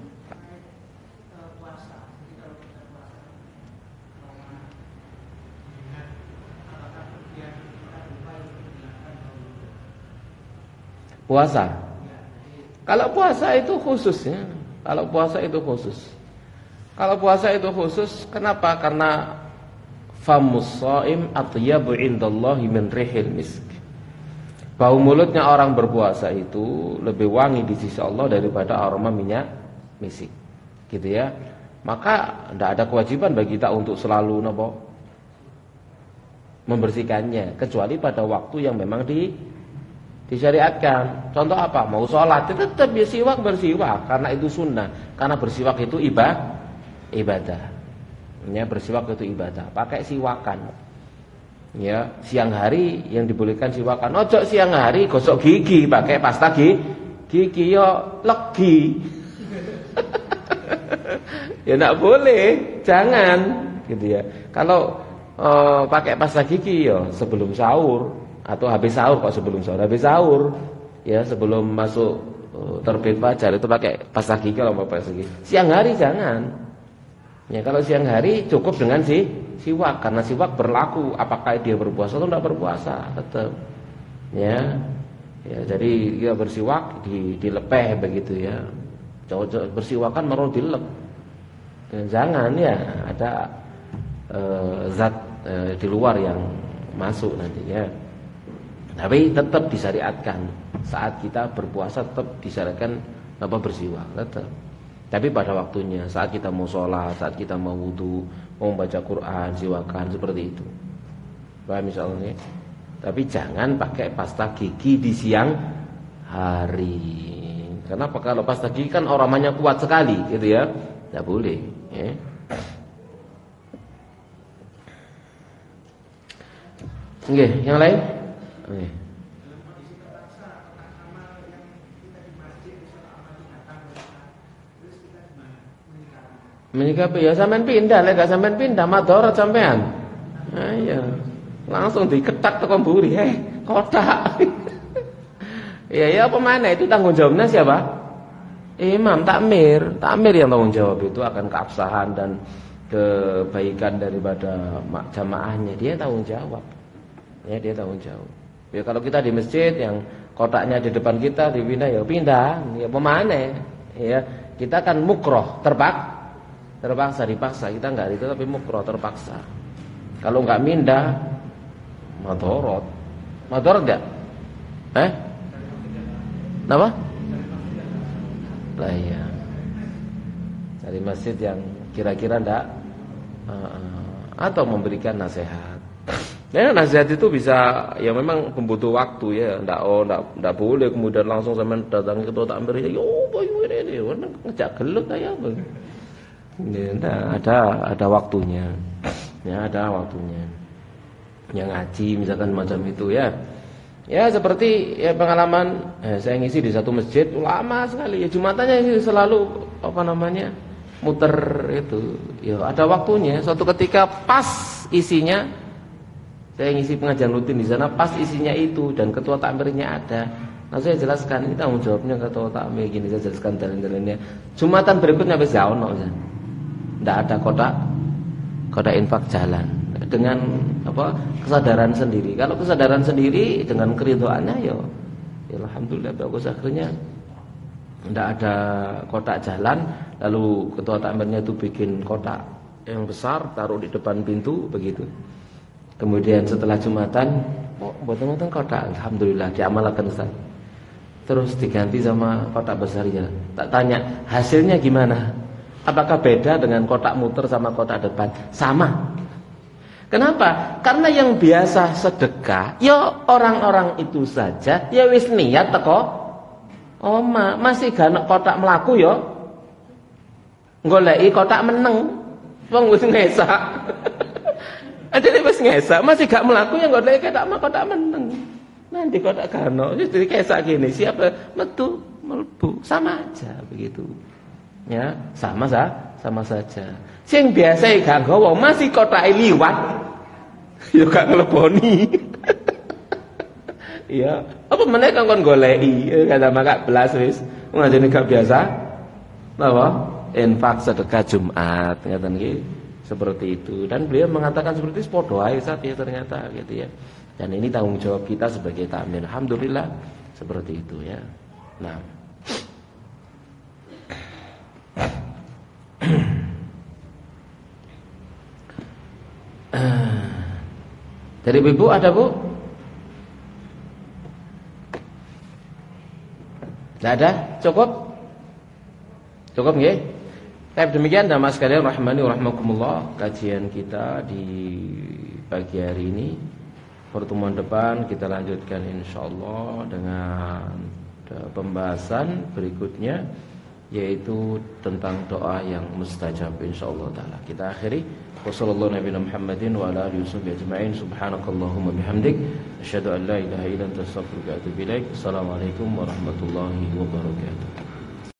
Puasa. Kalau puasa itu khusus ya. Kalau puasa itu khusus, kenapa? Karena famus shaim atyabu indallahi min rihil misk. Bau mulutnya orang berpuasa itu lebih wangi di sisi Allah daripada aroma minyak misik. Gitu ya. Maka tidak ada kewajiban bagi kita untuk selalu membersihkannya, kecuali pada waktu yang memang Disyariatkan. Contoh apa? Mau sholat tetap ya siwak bersiwak karena itu sunnah. Karena bersiwak itu ibadah. Ya, bersiwak itu ibadah. Pakai siwakan. Ya, siang hari yang dibolehkan siwakan. Ojo siang hari gosok gigi pakai pasta gigi yo legi. Ya enggak boleh, jangan gitu ya. Kalau pakai pasta gigi yo sebelum sahur atau habis sahur, kok sebelum sahur, habis sahur ya, sebelum masuk terbit fajar itu pakai pasta gigi kalau mau pasta gigi. Siang hari jangan. Ya, kalau siang hari cukup dengan siwak karena siwak berlaku apakah dia berpuasa atau tidak berpuasa tetap. Ya. Ya, jadi dia bersiwak dilepeh begitu ya. Cowok bersiwakan mau dilep. Jangan ya, ada zat di luar yang masuk nantinya. Tapi tetap disyariatkan saat kita berpuasa, tetap disyariatkan bersiwak tetap. Tapi pada waktunya, saat kita mau sholat, saat kita mau wudu, mau membaca Quran, siwakan seperti itu. Paham misalnya? Tapi jangan pakai pasta gigi di siang hari. Kenapa? Kalau pasta gigi kan aromanya kuat sekali, gitu ya. Tidak boleh. Ya. Oke, yang lain? Oke. Menyikapi ya sampean pindah, lek gak sampean pindah madharat sampean. Nah, iya. Langsung diketak tekan mburi, kotak. Ya apa mana itu tanggung jawabnya siapa? Imam takmir yang tanggung jawab itu akan keabsahan dan kebaikan daripada jamaahnya, dia tanggung jawab. Ya, dia tanggung jawab. Ya kalau kita di masjid yang kotaknya di depan kita dipindah ya pindah, ya pemane. Ya, kita kan mukroh, terpaksa dipaksa, kita enggak itu tapi mukroh terpaksa. Kalau enggak mindah madharat enggak? Apa? Lah iya. Dari masjid yang kira-kira enggak atau memberikan nasihat. Ya, nasihat itu bisa ya memang membutuh waktu ya. Enggak boleh kemudian langsung sampean datangi ketua takmir ya, yo boyo ini ngejak gelut ya. Ya, ada waktunya. Ya, ada waktunya. Yang ngaji misalkan macam itu ya. Ya seperti ya pengalaman saya ngisi di satu masjid lama sekali ya, jumatannya selalu muter itu. Ya ada waktunya. Suatu ketika pas isinya, saya ngisi pengajian rutin di sana, pas isinya itu dan ketua takmirnya ada. Nah saya jelaskan ini tanggung jawabnya ketua takmir gini, saya jelaskan jalan-jalannya. Jumatan berikutnya wis ya ono. Tidak ada kotak infak jalan dengan kesadaran sendiri. Kalau kesadaran sendiri dengan keridhaannya ya alhamdulillah bagus. Akhirnya tidak ada kotak jalan, lalu ketua takmirnya itu bikin kotak yang besar taruh di depan pintu begitu. Kemudian setelah Jumatan buat kotak, alhamdulillah diamalkan Ustaz. Terus diganti sama kotak besarnya. Tak tanya hasilnya gimana? Apakah beda dengan kotak muter sama kotak depan? Sama. Kenapa? Karena yang biasa sedekah, ya orang-orang itu saja, ya wis niat teko oma, masih gak kotak melaku ya. Goleki kotak meneng. Wong wis ngesak. Adene wis ngesak, masih gak melaku ya goleki kotak meneng. Nanti kotak gano, jadi kesak gini, siapa metu mlebu, sama aja begitu. Ya, sama saja. Sing biasa gak nggawa masih kotake liwat. Ya gak ngleboni. Iya, apa meneh kon goleki, kata maka belas wis. Ngajene gak biasa. Napa? Infak sedekah Jumat, ngaten iki. Seperti itu. Dan beliau mengatakan seperti itu padha ae ya ternyata gitu ya. Dan ini tanggung jawab kita sebagai takmir. Alhamdulillah seperti itu ya. Nah, dari ibu ada bu? Tidak ada? Cukup? Cukup nggih? Baik, demikian jamaah sekalian rahimani wa rahimakumullah, kajian kita di pagi hari ini. pertemuan depan kita lanjutkan insyaallah dengan pembahasan berikutnya, yaitu tentang doa yang mustajab insyaallah taala. Kita akhiri wassallallahu nabiyana Muhammadin wa ala alihi wasallam ajma'in. Subhanakallahumma bihamdik asyhadu an la ilaha illa anta astaghfiruka wa atubu ilaik. Assalamualaikum warahmatullahi wabarakatuh.